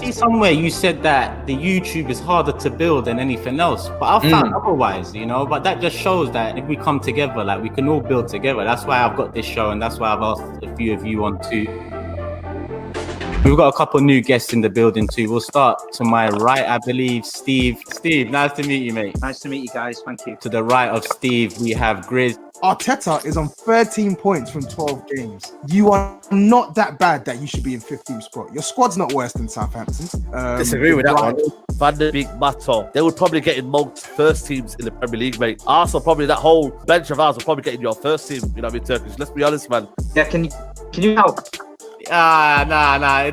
see somewhere you said that the YouTube is harder to build than anything else, but I found otherwise, you know. But that just shows that if we come together, like we can all build together. That's why I've got this show, and that's why I've asked a few of you on too. We've got a couple new guests in the building too. We'll start to my right, I believe, Steve. Steve, nice to meet you, mate. Nice to meet you guys. Thank you. To the right of Steve, we have GRIZZ. Arteta is on 13 points from 12 games. You are not that bad that you should be in 15th spot. Your squad's not worse than Southampton's. Disagree with that one. Van der Beek, Mato, they would probably get in most first teams in the Premier League, mate. Arsenal, probably that whole bench of ours will probably get in your first team. You know what I mean, Turkish? Let's be honest, man. Yeah, can you help? Nah.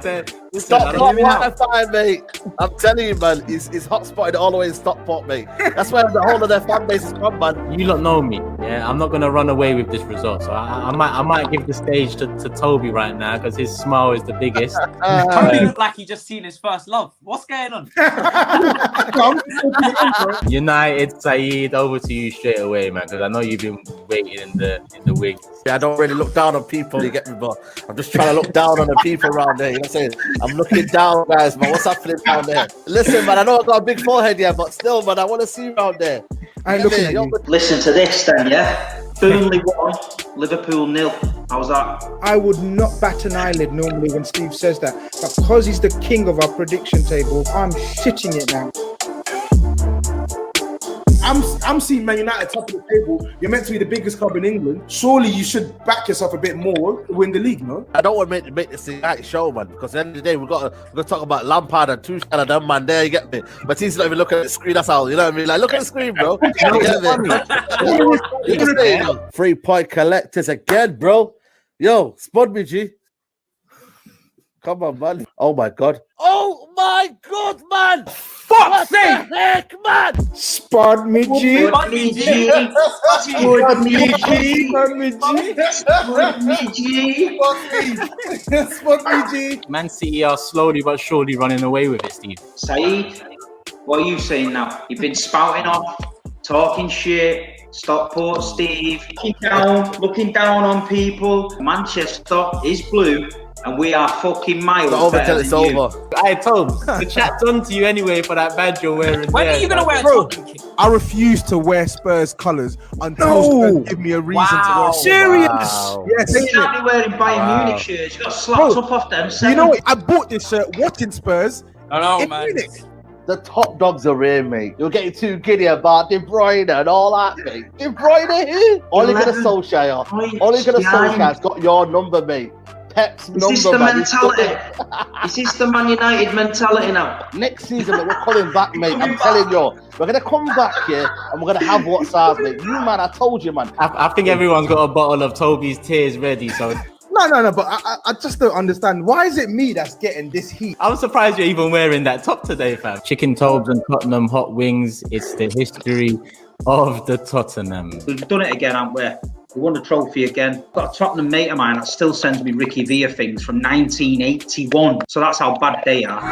Stop Wi-Fi, mate. I'm telling you, man, it's hotspotted all the way in Stockport, mate. That's where the whole of their fan base is from, man. You lot know me, yeah. I'm not gonna run away with this result, so I might give the stage to Toby right now because his smile is the biggest. Toby looked like he just seen his first love. What's going on? United, SAEED, over to you straight away, man, because I know you've been waiting in the wings. Yeah, I don't really look down on people, you get me, but I'm just trying to look down on the people around there. You know what I'm saying? I'm looking down, guys, man. What's happening down there? Listen, man, I know I've got a big forehead, yeah, but still, man, I want to see you out there. I ain't looking at you. Listen to this then, yeah? Burnley 1, Liverpool 0. How's that? I would not bat an eyelid normally when Steve says that, but because he's the king of our prediction table, I'm shitting it now. I'm seeing Man United top of the table. You're meant to be the biggest club in England. Surely you should back yourself a bit more to win the league, no? I don't want to make this a night show, man, because at the end of the day, we're going to talk about Lampard and Tuchel and them, man. There, you get me? But he's not even looking at the screen. That's how, you know what I mean? Like, look at the screen, bro. You get me? 3 point collectors again, bro. Yo, spud me, G. Come on, man. Oh, my God. Oh, my God, man. Fuck's sake, heck, man. Spud me, G. Spud me, G. Spud me, G. Spud me, G. Spud me, G. Spud me, G. Man City are slowly but surely running away with it, Steve. Saeed, what are you saying now? You've been spouting off, talking shit. Stockport Steve, looking down on people. Manchester is blue, and we are fucking miles over better till it's than you. over. Hey, Tobes, the chat's on to you anyway for that badge you're wearing. When are you going to wear a Tottenham kit? I refuse to wear Spurs colours until Spurs give me a reason to wear. Serious? Wow. Yes. You can't be wearing Bayern Munich shirts. You got slapped up off them. You know what? I bought this shirt watching Spurs in man. Munich. The top dogs are here, mate. You're getting too giddy about De Bruyne and all that, mate. De Bruyne who? Ole Gunnar Solskjaer. Ole Gunnar Solskjaer's got your number, mate. Pep's number, Is this the man. mentality? Is this the Man United mentality now? Next season, we're coming back, mate. I'm telling you. We're going to come back here and we're going to have what's ours, mate. You, man, I told you, man. I think everyone's got a bottle of Toby's tears ready, so... No, but I just don't understand. Why is it me that's getting this heat? I'm surprised you're even wearing that top today, fam. Chicken Tobes and Tottenham hot wings. It's the history of the Tottenham. We've done it again, haven't we? We won the trophy again. Got a Tottenham mate of mine that still sends me Ricky Villa things from 1981. So that's how bad they are. We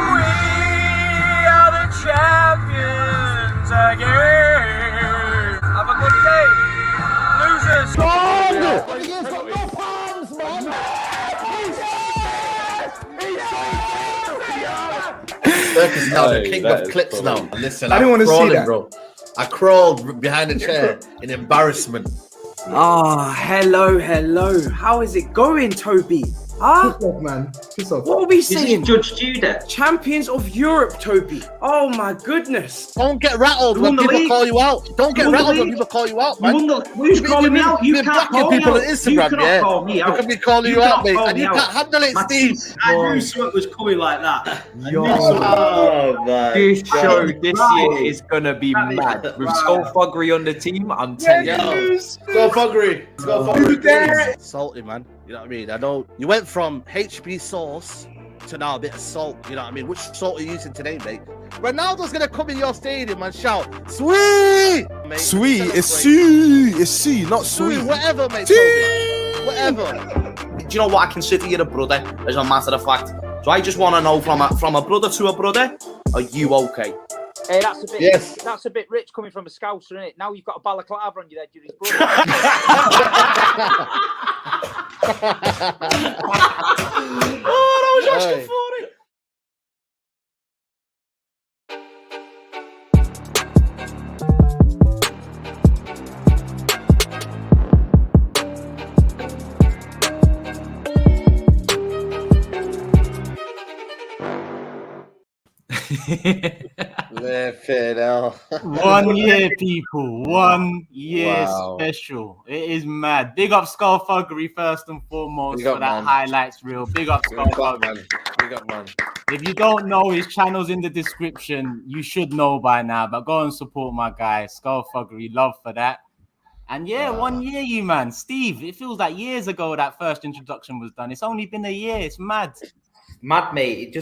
are the champions again. Have a good day, losers. Circus now, the king of clips now. Listen, I didn't want to see that, bro. I crawled behind the chair in embarrassment. Hello. How is it going, Toby? Huh? Piss off, man. Piss off. What are we This saying? is Judge Judah. Champions of Europe, Toby. Oh my goodness. Don't get rattled You when won the people league. call you out. Don't get You won the rattled when league. people call you out, man. Who's calling me out? You You've can't blocking call me people out. on Instagram, You cannot yeah? call me out. You could be calling you cannot out, mate, call and me you out. can't handle it, Steve. I knew something was coming like that. Oh, man. This show this year is gonna be mad. With Thuggery on the team, I'm telling you. Go Thuggery. Go Thuggery. Salty, man. You know what I mean? I know you went from HB sauce to now a bit of salt. You know what I mean? Which salt are you using today, mate? Ronaldo's gonna come in your stadium and shout, "Sweet, mate." Sweet, it's C, not sweet. Whatever, mate. Toby. Whatever. Do you know what? I consider you a brother, as a matter of fact. So I just want to know from a brother to a brother, are you okay? Hey, that's a bit. Yes. That's a bit rich coming from a Scouser, isn't it? Now you've got a balaclava on you there, Judy's brother. Oh, that was actually funny. Fair now. 1 year, people. 1 year Wow. special. It is mad. Big up Skullfuggery first and foremost Big up, for that man. highlights reel. Big up Skullfuggery. Big up, man. If you don't know, his channel's in the description. You should know by now, but go and support my guy, Skullfuggery. Love for that. And yeah, 1 year, you man. Steve, it feels like years ago that first introduction was done. It's only been a year. It's mad. Mad, mate.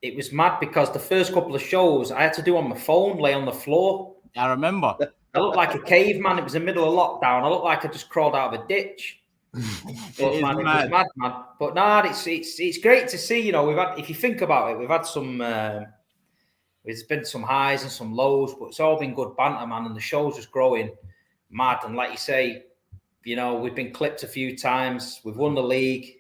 It was mad because the first couple of shows I had to do on my phone, lay on the floor. I remember. I looked like a caveman. It was the middle of lockdown. I looked like I just crawled out of a ditch. But man, it was mad, man. But nah, it's great to see. You know, we've had, if you think about it, we've had some. There's been some highs and some lows, but it's all been good banter, man. And the show's just growing mad. And like you say, you know, we've been clipped a few times. We've won the league.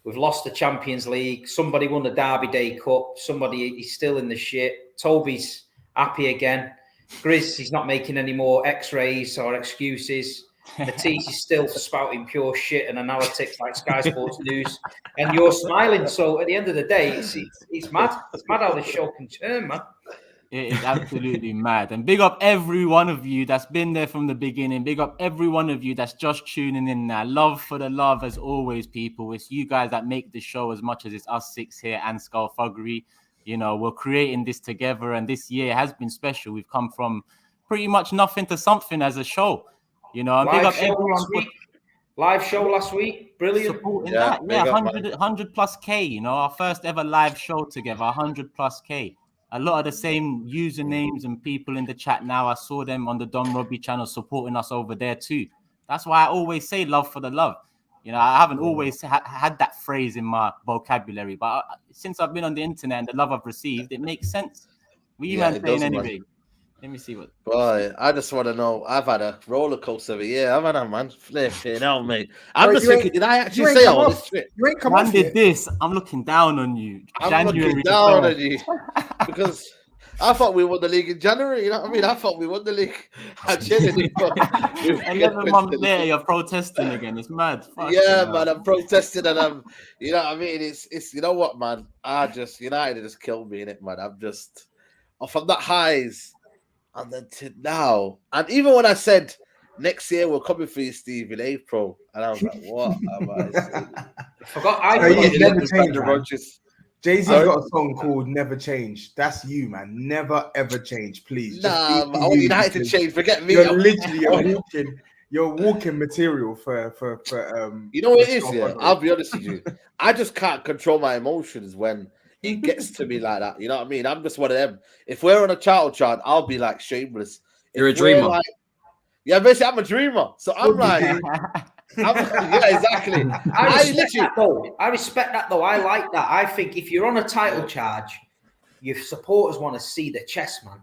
We've lost the Champions League. Somebody won the Derby Day Cup. Somebody is still in the shit. Toby's happy again. GRIZZ, he's not making any more X-rays or excuses. Matisse is still spouting pure shit and analytics like Sky Sports News. And you're smiling. So at the end of the day, it's mad. It's mad how this show can turn, man. It is absolutely mad. And big up every one of you that's been there from the beginning. Big up every one of you that's just tuning in now. Love for the love as always, people. It's you guys that make the show as much as it's us six here and Skullfuggery. You know, we're creating this together, and this year has been special. We've come from pretty much nothing to something as a show. You know, and big up everyone. Live show last week. Brilliant. Supporting that. Yeah, 100 plus K. You know, our first ever live show together, 100 plus K. A lot of the same usernames and people in the chat now. I saw them on the Don Robbie channel supporting us over there too. That's why I always say love for the love. You know, I haven't always had that phrase in my vocabulary, but since I've been on the internet and the love I've received, it makes sense. What you man saying anyway? Man. Let me see what. Boy, I just want to know. I've had a roller coaster of a year, haven't I, man? Flipping out, mate. I'm just thinking, did I actually say all this shit? You ain't come off did this. I'm looking down on you. I'm looking down on you because I thought we won the league in January. You know what I mean? I thought we won the league. 11 months later, you're protesting again. It's mad. Man, I'm protesting and I'm, you know what I mean? It's you know what, man? United has killed me in it, man. I'm just from that highs. And then to now, and even when I said next year we're coming for you, Steve, in April, and I was like, "What am I saying?" I forgot. Never change. Jay-Z's got a song called "Never Change." That's you, man. Never ever change, please. Nah, I want United to change. Forget me. You're literally you're walking material for. You know what it is? Yeah, I'll be honest with you. I just can't control my emotions when it gets to me like that. You know what I mean? I'm just one of them. If we're on a title chart, I'll be like shameless. You're a dreamer. Basically, I'm a dreamer. So I'm like, yeah, exactly. I respect that though. I like that. I think if you're on a title charge, your supporters want to see the chess, man.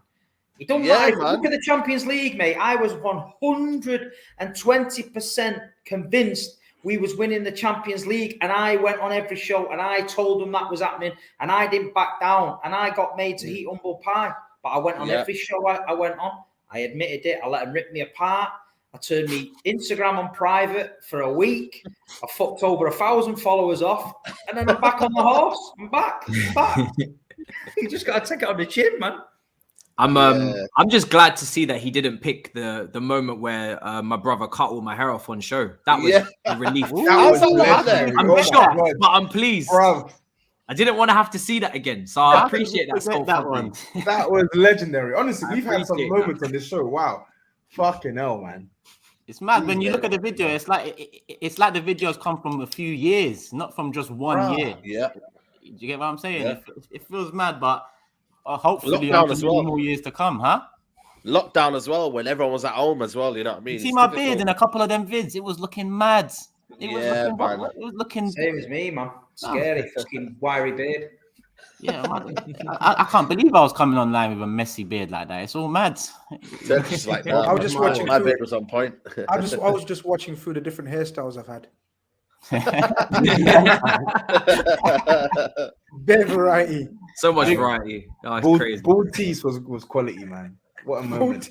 It don't matter. Look at the Champions League, mate. I was 120% convinced we was winning the Champions League, and I went on every show and I told them that was happening, and I didn't back down, and I got made to eat humble pie. But I went on every show I went on. I admitted it. I let them rip me apart. I turned me Instagram on private for a week. I fucked over 1,000 followers off, and then I'm back on the horse. I'm back. You just got to take it on the chin, man. I'm just glad to see that he didn't pick the moment where my brother cut all my hair off on show. That was a relief. I'm shocked, but I'm pleased. Bro. I didn't want to have to see that again, so I appreciate that one. That was legendary. Honestly, we've had some moments on this show. Wow, fucking hell, man. It's mad when you look at the video. It's like the videos come from a few years, not from just 1 year. Yeah, do you get what I'm saying? Yeah. It feels mad, but hopefully more years to come, huh? Lockdown as well, when everyone was at home as well. You know what I mean? You see my beard in a couple of them vids. It was looking mad. It was looking same as me, man. Scary, fucking wiry beard. Yeah, I can't believe I was coming online with a messy beard like that. It's all mad. Just like I was just watching. My beard was on point. I was just watching through the different hairstyles I've had. Bit variety. So much variety. Oh, it's crazy. Bald teeth was quality, man. What a moment.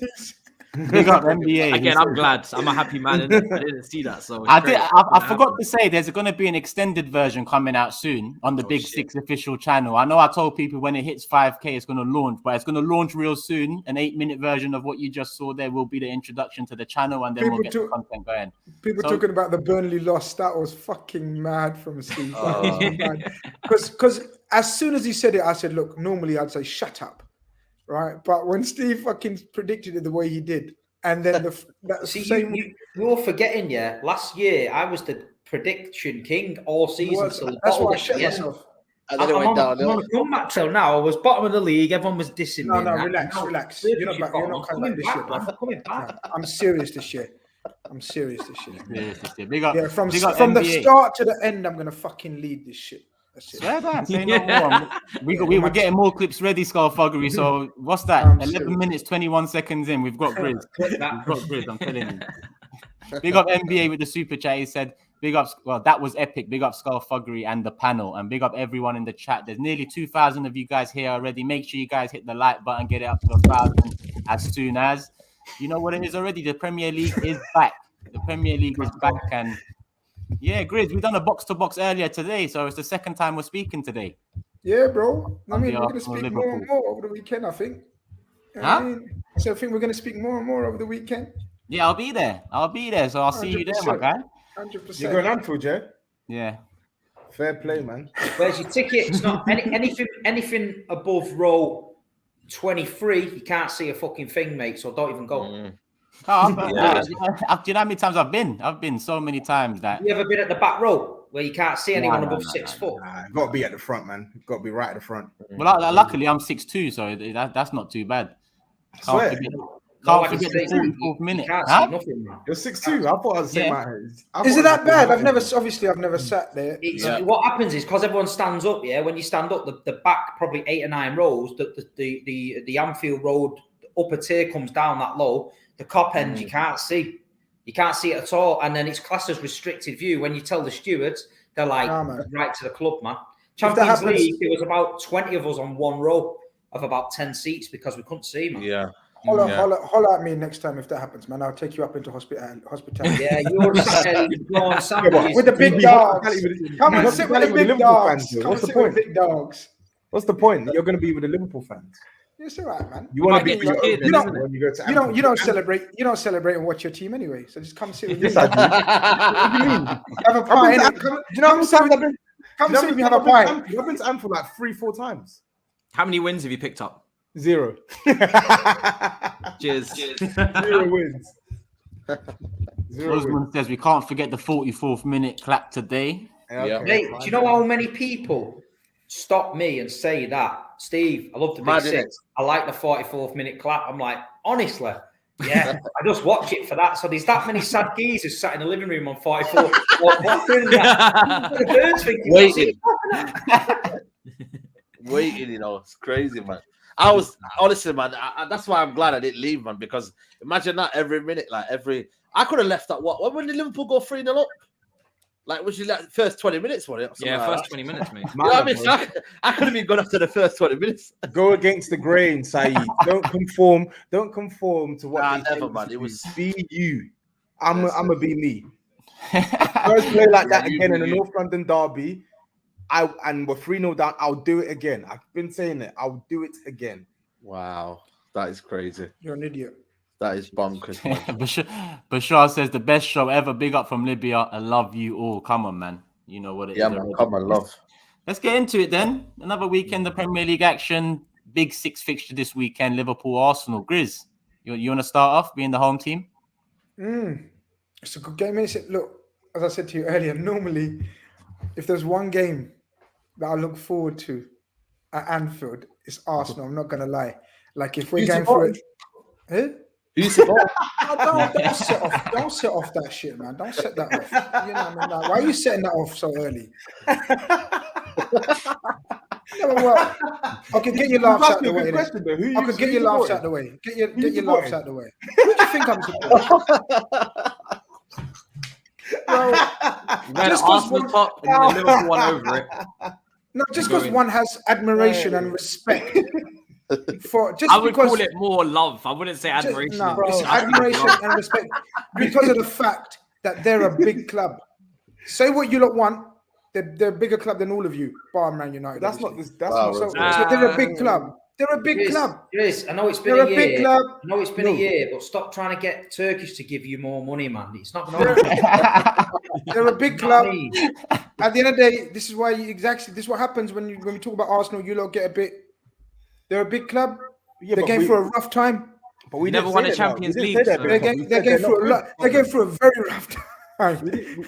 Big up NBA. Again, I'm glad. I'm a happy man. I didn't see that, so I forgot to say there's going to be an extended version coming out soon on the Big Six official channel. I know I told people when it hits 5K it's going to launch, but it's going to launch real soon. An 8-minute version of what you just saw there will be the introduction to the channel, and then we'll get the content going. People talking about the Burnley loss, that was fucking mad from Steve. Because as soon as he said it, I said, look, normally I'd say shut up, right? But when Steve fucking predicted it the way he did, and then you're forgetting, last year I was the prediction king all season. That's why I shut myself. And then I'm on a comeback till now. I was bottom of the league. Everyone was dissing me. No, relax. You're not coming back this year, bro. Coming back. I'm serious this year. Big up. Yeah, from NBA. the start to the end, I'm gonna fucking lead this shit. Swear that. Say no more. We're getting more clips ready, Skull Thuggery. So what's that? 11 minutes, 21 seconds in. We've got GRIZZ. I'm telling you. Big up NBA with the super chat. He said, big up. Well, that was epic. Big up Skull Thuggery and the panel, and big up everyone in the chat. There's nearly 2,000 of you guys here already. Make sure you guys hit the like button, get it up to 1,000 as soon as. You know what it is already. The Premier League is back. The Premier League is back, and yeah, GRIZZ, we've done a box-to-box earlier today, so it's the second time we're speaking today. Yeah, bro. I mean, we're going to speak more and more over the weekend, I think. So I think we're going to speak more and more over the weekend. Yeah, I'll be there. So I'll see you there, my guy. 100%. You're going Anfield, Jay? Yeah. Fair play, man. Where's your ticket? It's not anything above row 23. You can't see a fucking thing, mate, so don't even go. Do you know how many times I've been? I've been so many times that. You ever been at the back row where you can't see anyone above 6 foot? You've got to be at the front, man. You've got to be right at the front. Well, luckily I'm 6'2", so that's not too bad. Can't forget the 44th minute. You can't see nothing, man. You're 6'2". I thought I was saying Is it that bad? I've never sat there. What happens is because everyone stands up. Yeah, when you stand up, the back probably 8 or 9 rows. The Anfield Road upper tier comes down that low. The cop end you can't see. You can't see it at all. And then it's classed as restricted view. When you tell the stewards, they're like, right to the club, man. Champions League, there was about 20 of us on one row of about 10 seats because we couldn't see, man. Yeah. Holler at me next time if that happens, man. I'll take you up into hospitality. Yeah, you're going with the big dogs. Come and sit with the big dogs. What's the point? Big dogs. What's the point? You're going to be with the Liverpool fans. It's all right, man. You want to be you don't celebrate. You don't celebrate and watch your team anyway. So just come sit with me. Yes, I do. What do you mean? Have a pint. Come sit with me. Have a pint. I've been to Anfield like 3-4 times. How many wins have you picked up? 0. Cheers. 0 wins. Roseman says we can't forget the 44th minute clap today. Yeah. Mate, do you know how many people stop me and say that? Steve, I love the Big Six. I like the 44th minute clap. I'm like, honestly, yeah, I just watch it for that. So there's that many sad geezers sat in the living room on 44. Waiting, you know, it's crazy, man. I was honestly, man. That's why I'm glad I didn't leave, man. Because imagine that every minute, I could have left at what? When did Liverpool go 3-0 up? Like, was you like first 20 minutes, was it? Yeah, first 20 minutes, mate. You know what I mean? I could have been gone after the first 20 minutes. Go against the grain, SAEED. Don't conform to what they never, man. It was be you. I'm a be me. First play like that again in the North London derby. And we're 3-0 down. I'll do it again. I've been saying it. I'll do it again. Wow, that is crazy. You're an idiot. That is bonkers. Bashar says the best show ever. Big up from Libya. I love you all. Come on, man. You know what it is. Yeah, man. Come on, love. Let's get into it then. Another weekend of Premier League action. Big 6 fixture this weekend. Liverpool, Arsenal. GRIZZ, you want to start off being the home team? It's a good game. Look, as I said to you earlier, normally if there's one game that I look forward to at Anfield, it's Arsenal. I'm not going to lie. Like if we're going for it. Eh? Don't set off that shit, man. Don't set that off. You know what I mean? Like, why are you setting that off so early? Okay, get your laughs out the way. Okay, get your laughs out the way. Get your laughs out the way. Who do you think I'm supporting? Just Arsenal top and then Liverpool one over it. No, just because one has admiration and respect I would call it more love. I wouldn't say admiration. It's admiration and respect because of the fact that they're a big club. Say what you lot want. They're a bigger club than all of you, bar Man United. That's not this. So they're a big club. They're a big club. I know it's been a year. Big club. I know it's been a year, but stop trying to get Turkish to give you more money, man. It's not going to happen. They're a big club. At the end of the day, this is why this is what happens when we talk about Arsenal. You lot get a bit. They're a big club. They're going through a rough time. But we never won a Champions League. They're going through a lot. They're going through a very rough time.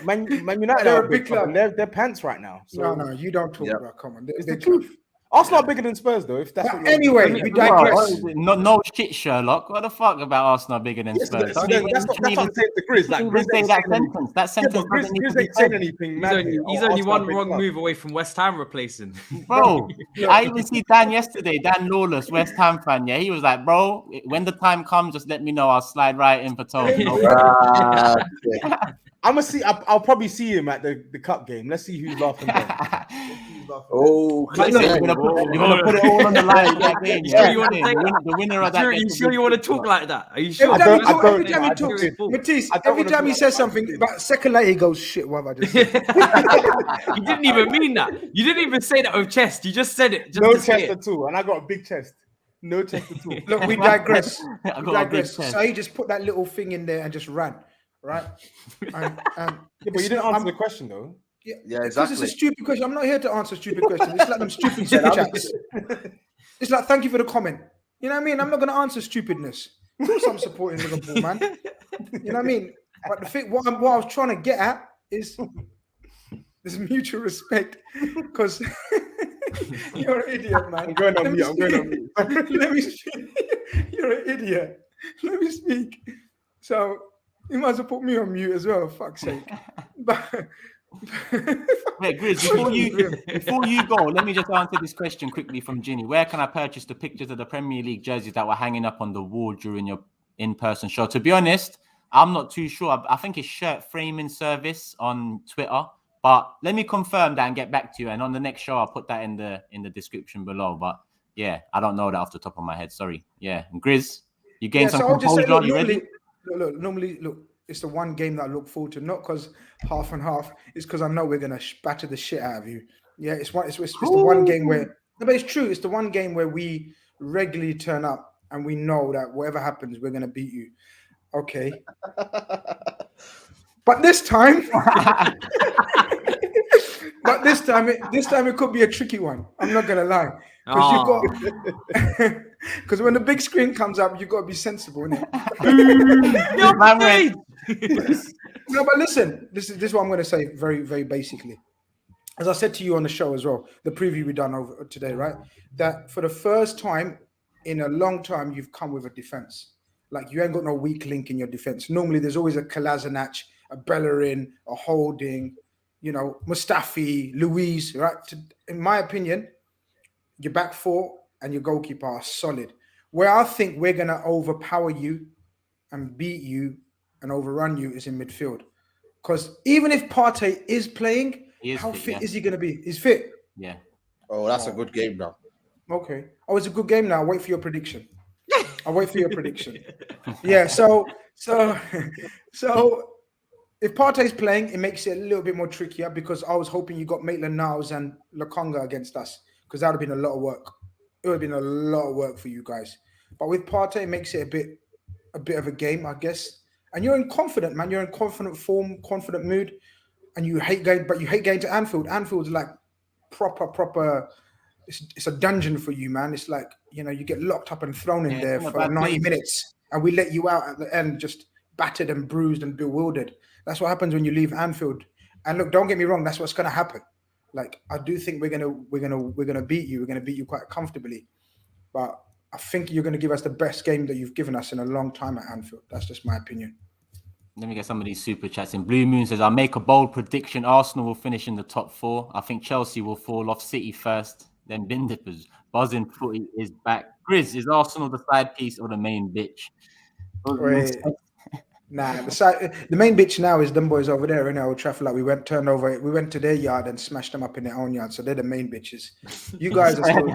Man United are a big club. They're pants right now. So. No, you don't talk about. Come on, it's the truth. Arsenal are bigger than Spurs, though. If that's anyway, we digress. No shit, Sherlock. What the fuck about Arsenal bigger than Spurs? That's what I'm saying to Grizz. Like, Grizz say that sentence. That sentence doesn't need to be said. He's only one wrong move away from West Ham replacing. Bro, I even see Dan yesterday. Dan Lawless, West Ham fan. Yeah, he was like, bro, when the time comes, just let me know. I'll slide right in for Tone. I'm gonna see. I'll probably see him at the cup game. Let's see who's laughing. Oh, you're gonna put it all on the line. The winner of that. You sure you want to talk like that? Are you sure? Every time he talks, Matisse, every time he says something, about a second later he goes, "Shit, what have I just said?" You didn't even mean that. You didn't even say that with chest. You just said it. No chest at all, and I got a big chest. No chest at all. Look, we digress. So he just put that little thing in there and just ran. Right, but you didn't answer the question though. Yeah, exactly. It's a stupid question. I'm not here to answer stupid questions. It's like them stupid super chats. It's like, thank you for the comment. You know what I mean? I'm not going to answer stupidness. Of course, I'm supporting Liverpool, man. You know what I mean? But the thing, what I was trying to get at is this mutual respect, because you're an idiot, man. I'm going on mute. Let me speak. You're an idiot. Let me speak. So. You might as well put me on mute as well, for fuck's sake. Wait, Grizz, before you go, let me just answer this question quickly from Ginny. Where can I purchase the pictures of the Premier League jerseys that were hanging up on the wall during your in-person show? To be honest, I'm not too sure. I think it's Shirt Framing Service on Twitter. But let me confirm that and get back to you. And on the next show, I'll put that in the description below. But yeah, I don't know that off the top of my head. Sorry. Yeah, and Grizz, you gained some composure. Are you ready? Normally, it's the one game that I look forward to, not because half and half. It's because I know we're gonna batter the shit out of you. Yeah, it's the one game where. No, but it's true. It's the one game where we regularly turn up and we know that whatever happens, we're gonna beat you. Okay. But this time, it could be a tricky one. I'm not gonna lie, because when the big screen comes up, you got to be sensible, innit? No, but listen, this is what I'm gonna say very, very basically. As I said to you on the show as well, the preview we done over today, right? That for the first time in a long time, you've come with a defense. Like you ain't got no weak link in your defense. Normally, there's always a Kolasinac, a Bellerin, a Holding, Mustafi, Luiz, right? In my opinion, your back four and your goalkeeper are solid. Where I think we're going to overpower you and beat you and overrun you is in midfield. Because even if Partey is playing, how fit is he going to be? He's fit. Yeah. Oh, that's a good game now. Okay. Oh, it's a good game now. I'll wait for your prediction. Yeah, so if Partey's playing, it makes it a little bit more trickier because I was hoping you got Maitland-Niles and Lokonga against us because that would have been a lot of work. It would have been a lot of work for you guys. But with Partey, it makes it a bit of a game, I guess. And you're in confident, man. You're in confident form, confident mood, and you hate going to Anfield. Anfield's like proper. It's a dungeon for you, man. It's like, you get locked up and thrown in there for 90 minutes, and we let you out at the end, just battered and bruised and bewildered. That's what happens when you leave Anfield. And look, don't get me wrong, that's what's gonna happen. Like, I do think we're gonna beat you. We're gonna beat you quite comfortably. But I think you're gonna give us the best game that you've given us in a long time at Anfield. That's just my opinion. Let me get some of these super chats in. Blue Moon says, I'll make a bold prediction. Arsenal will finish in the top 4. I think Chelsea will fall off City first. Then Bin Dippers. Buzzing footy is back. Grizz, is Arsenal the side piece or the main bitch? Nah, the main bitch now is them boys over there in Old Trafford. Like we went to their yard and smashed them up in their own yard. So they're the main bitches. You guys are still,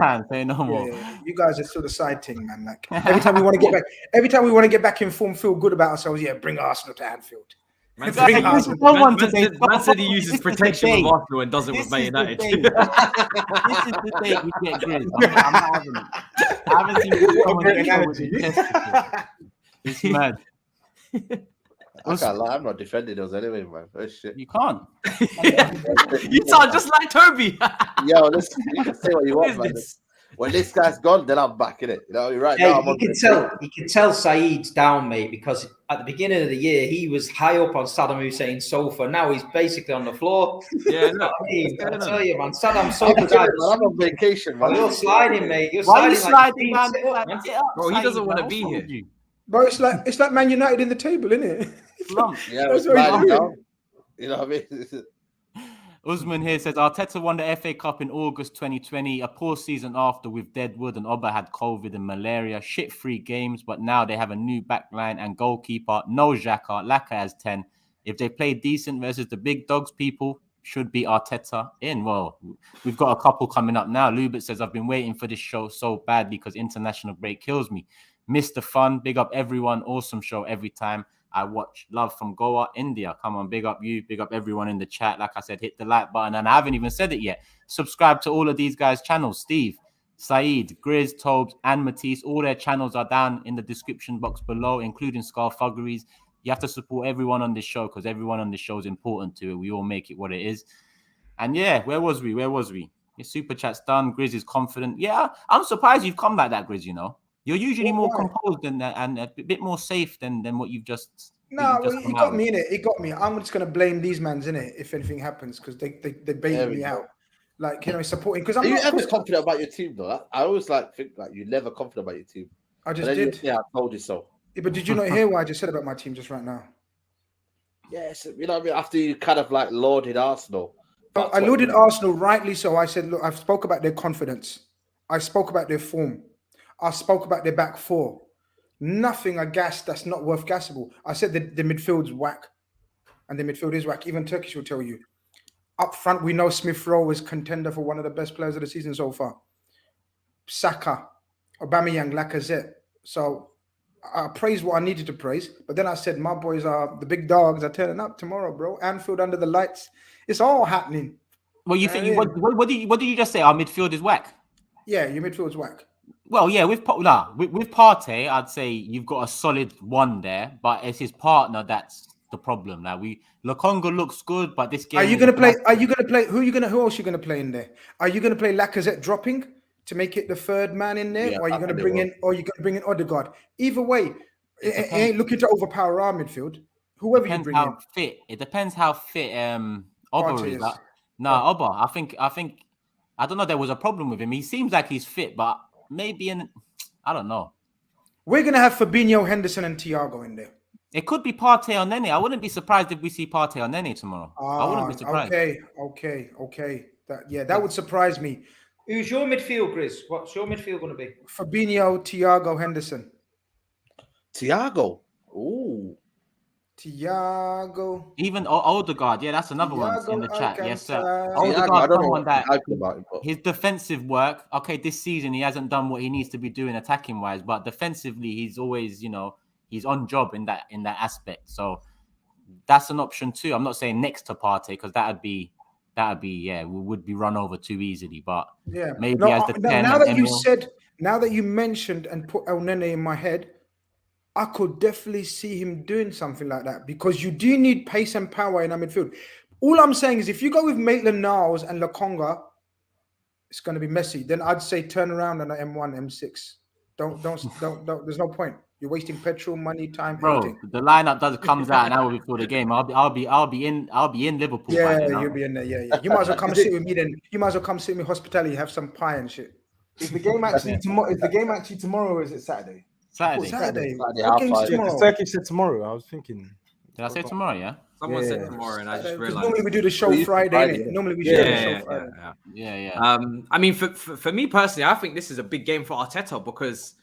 you guys are still the side thing, man. Like every time we want to get back in form, feel good about ourselves. Yeah, bring Arsenal to Anfield. Man said he uses protection with Arsenal and does it with Man United. This is the day we get Grizz. I'm not having it. I haven't seen someone get with it. It's mad. I can't lie, I'm not defending those anyway, man. Oh, shit. You can't. You sound just like Toby. Yo, listen, you can say what you want, man. When this guy's gone, then I'm back in it. You know, right now. You can tell SAEED's down, mate, because at the beginning of the year he was high up on Saddam Hussein's sofa. Now he's basically on the floor. Yeah, no, I tell you, man, Saddam's so good. I'm on vacation, man. You're sliding, mate. Why are you sliding, man? Bro, he doesn't want to be here. Bro, it's like Man United in the table, isn't it? Yeah, that's what down. You know what I mean? Usman here says Arteta won the FA Cup in August 2020, a poor season after with Deadwood and Oba had COVID and malaria. Shit 3 games, but now they have a new backline and goalkeeper. No Xhaka. Laka has 10. If they play decent versus the big dogs, people should be Arteta in. Well, we've got a couple coming up now. Lubit says, I've been waiting for this show so badly because international break kills me. Missed the fun. Big up everyone. Awesome show every time I watch. Love from Goa, India. Come on, big up you. Big up everyone in the chat. Like I said, hit the like button. And I haven't even said it yet. Subscribe to all of these guys' channels. Steve, SAEED, GRIZZ, TOBS, and Matisse. All their channels are down in the description box below, including THUGGERY's. You have to support everyone on this show because everyone on this show is important to it. We all make it what it is. And yeah, where was we? Your super chat's done. GRIZZ is confident. Yeah, I'm surprised you've come like that, GRIZZ, you know. You're usually more composed than that and a bit more safe than what you've just. No, he got me in it. He got me. I'm just gonna blame these mans in it if anything happens because they baited me out. Like, you know, supporting because I'm. Are you ever confident about your team though? I always think you're never confident about your team. I just did. Yeah, I told you so. Yeah, but did you not hear what I just said about my team just right now? Yes, you know what I mean. After you kind of like lauded Arsenal. I lauded Arsenal, rightly so. I said, look, I spoke about their confidence. I spoke about their form. I spoke about their back four. Nothing I gassed that's not worth gassable. I said the midfield's whack. And the midfield is whack. Even Turkish will tell you. Up front, we know Smith Rowe is contender for one of the best players of the season so far. Saka, Aubameyang, Lacazette. So I praised what I needed to praise. But then I said, my boys are the big dogs are turning up tomorrow, bro. Anfield under the lights. It's all happening. Well, you think what did you just say? Our midfield is whack. Yeah, your midfield's whack. Well, yeah, with Partey, I'd say you've got a solid one there, but it's his partner that's the problem. Now Lokonga looks good, but this game. Who else are you gonna play in there? Are you gonna play Lacazette dropping to make it the third man in there, or are you gonna bring in Odegaard? Either way, it ain't looking to overpower our midfield. Whoever you bring in. It depends how fit Oba is. Oba, I think I don't know. There was a problem with him. He seems like he's fit, but maybe I don't know. We're gonna have Fabinho, Henderson, and Thiago in there. It could be Partey or Nene. I wouldn't be surprised if we see Partey or Nene tomorrow. I wouldn't be surprised. Okay. That would surprise me. Who's your midfield, Grizz? What's your midfield going to be? Fabinho, Thiago, Henderson. Thiago. Ooh. Thiago. Even Odegaard. Yeah, that's another one in the chat. Yes, sir. Odegaard, I don't know what that about him, his defensive work. Okay, this season he hasn't done what he needs to be doing attacking wise, but defensively he's always, he's on job in that aspect. So that's an option too. I'm not saying next to Partey because that'd be we would be run over too easily. But maybe as the 10. Now that you mentioned and put El Nene in my head, I could definitely see him doing something like that because you do need pace and power in our midfield. All I'm saying is if you go with Maitland-Niles and Lokonga, it's going to be messy. Then I'd say turn around on the M1, M6. Don't. There's no point. You're wasting petrol, money, time. Bro, everything. The lineup comes out an hour before the game. I'll be in Liverpool. Yeah, you'll be in there. Yeah. You might as well come sit with me then. You might as well come sit with me hospitality, have some pie and shit. Is the game actually tomorrow? Is the game actually tomorrow or is it Saturday? Saturday. Turkey said tomorrow. I was thinking. Did I say tomorrow? Yeah. Someone said tomorrow, and I just realized. Normally we do the show Friday. Innit? Normally we do the show Friday. Yeah. I mean, for me personally, I think this is a big game for Arteta because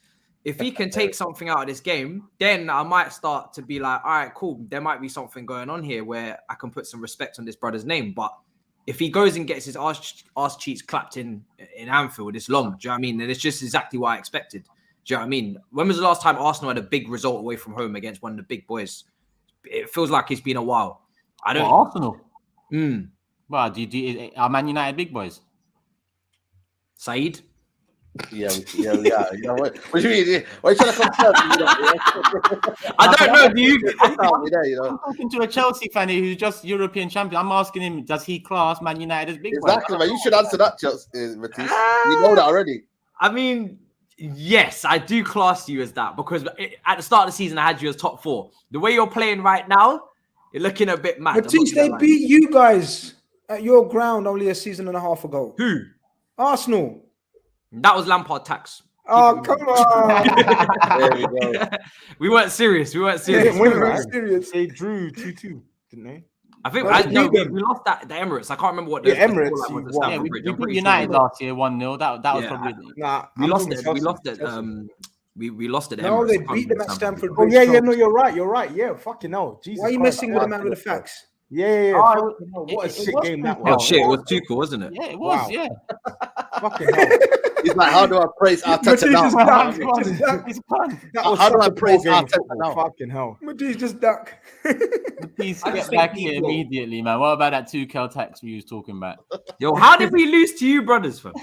if he can take something out of this game, then I might start to be like, all right, cool. There might be something going on here where I can put some respect on this brother's name. But if he goes and gets his arse cheeks clapped in Anfield, it's long. Do you know what I mean? And it's just exactly what I expected. Do you know what I mean? When was the last time Arsenal had a big result away from home against one of the big boys? It feels like it's been a while. I don't. Arsenal. Well, are Man United big boys? SAEED. Yeah. What do you mean? What are you trying to confirm? I don't know. Do you? I'm talking to a Chelsea fan who's just European champion. I'm asking him, does he class Man United as big boys? Exactly, man. You should answer that, Chelsea, Matisse. You know that already. I mean, yes, I do class you as that because at the start of the season, I had you as top 4. The way you're playing right now, you're looking a bit mad. Matisse, they beat you guys at your ground only a season and a half ago. Who? Arsenal. That was Lampard tax. Oh, come on. There we go. We weren't serious. We weren't serious. We weren't serious. They drew 2-2, didn't they? I think we lost that the Emirates. I can't remember what the Emirates. we beat United last year 1-0. That was probably we lost it. We lost it. We lost it. No, they beat them at Stamford Oh Bridge. yeah. No, you're right. Yeah, fucking hell. Jesus. Why are you messing with the man with the facts? Yeah. Oh, what a shit game that Oh was. shit, it was too cool, wasn't it? Yeah, it was. Wow. Yeah. Fucking hell. He's like, how do I praise Arteta now? How do I praise Arteta Arteta now? Fucking hell. Matisse just duck. Please get back here immediately, man. What about that 2Kel tax we was talking about? Yo, how did we lose to you, brothers, fam?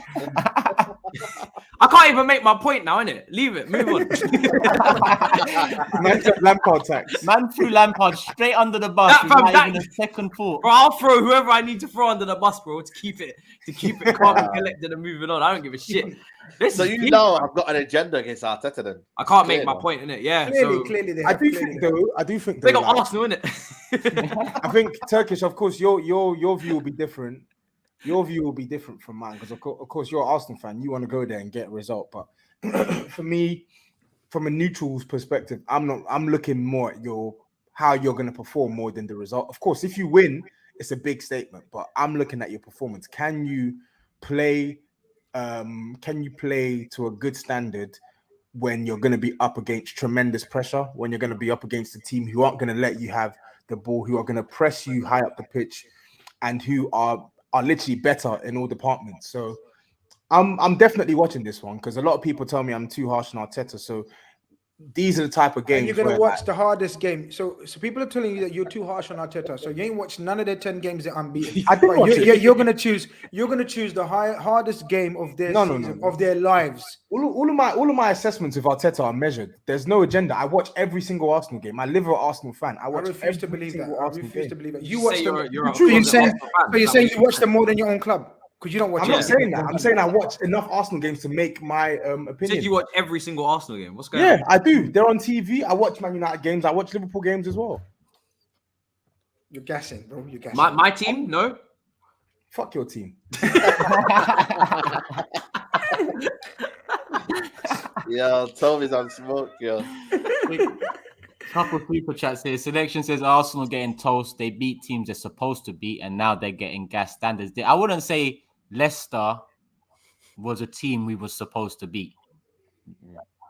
I can't even make my point now, innit? Leave it. Move on. Man took Lampard tax. Man threw Lampard straight under the bus. Not even a second thought. Bro, I'll throw whoever I need to throw under the bus, bro, to keep it calm and collected and moving on. I don't give a shit. So you know I've got an agenda against Arteta then. I can't make my point, innit? Yeah. Clearly they I have. do think though. They got Arsenal, innit? I think Turkish, of course, your view will be different. Your view will be different from mine because of course you're an Arsenal fan. You want to go there and get a result, but for me, from a neutral's perspective, I'm looking more at how you're going to perform more than the result. Of course, if you win, it's a big statement, but I'm looking at your performance. Can you play to a good standard when you're going to be up against tremendous pressure, when you're going to be up against a team who aren't going to let you have the ball, who are going to press you high up the pitch, and who are literally better in all departments. So I'm definitely watching this one because a lot of people tell me I'm too harsh on Arteta. So these are the type of games. And you're going to watch the hardest game. So people are telling you that you're too harsh on Arteta. So you ain't watched none of their 10 games that unbeaten. I did watch it. You're going to choose the hardest game of their season, of their lives. All of my assessments of Arteta are measured. There's no agenda. I watch every single Arsenal game. I live an Arsenal fan. I refuse to believe that. You watch them. You're saying you watch them more than your own club. Because you don't watch. I'm not saying that. I'm saying I watch enough Arsenal games to make my opinion. Did you watch every single Arsenal game? What's going on? Yeah, I do. They're on TV. I watch Man United games. I watch Liverpool games as well. You're gassing, bro. You're gassing. My team? No. Fuck your team. Yeah, Toby's on smoke, yo. Couple super chats here. Selection says Arsenal getting toast. They beat teams they're supposed to beat, and now they're getting gas standards. I wouldn't say Leicester was a team we were supposed to beat.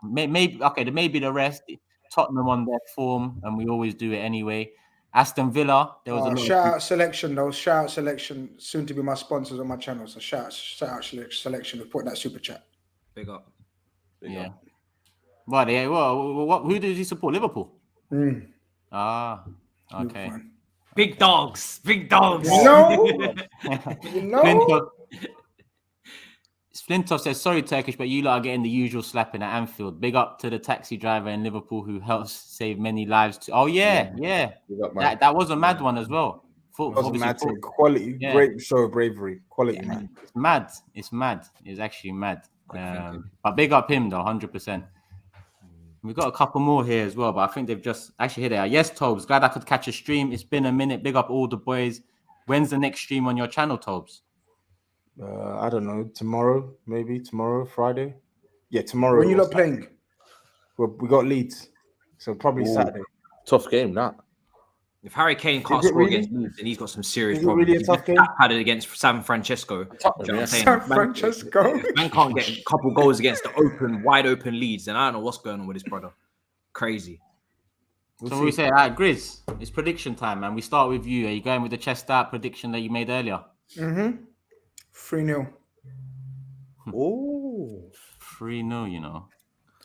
Maybe okay, there may be the rest. Tottenham on their form, and we always do it anyway. Aston Villa, there was a shout out Selection though. Shout out Selection, soon to be my sponsors on my channel. So shout out Selection. Report that super chat. Big up. Yeah. Well, yeah. Well, who did he support? Liverpool. Ah, okay. Big dogs. No. Flintoff says, sorry, Turkish, but you lot are getting the usual slapping at Anfield. Big up to the taxi driver in Liverpool who helps save many lives too. Oh, yeah. That was a mad one as well. Quality, great show of bravery. Quality, man. It's mad. It's actually mad. But big up him, though, 100%. We've got a couple more here as well, but I think they've just... Actually, here they are. Yes, Tobes. Glad I could catch a stream. It's been a minute. Big up all the boys. When's the next stream on your channel, Tobes? I don't know. Tomorrow, maybe. Tomorrow, Friday. Yeah, tomorrow. When you lot playing? We got Leeds. So probably Saturday. Tough game, that. If Harry Kane can't Is it score really? against Leeds, then he's got some serious Is it problems. really a He's tough game? had it against San Francesco. Do you know what I'm saying? San Francesco. Man can't get a couple goals against the wide open Leeds, and I don't know what's going on with his brother. Crazy. So we say, all right, Grizz, it's prediction time, man. We start with you. Are you going with the chest out prediction that you made earlier? 3-0. Oh, 3-0, you know.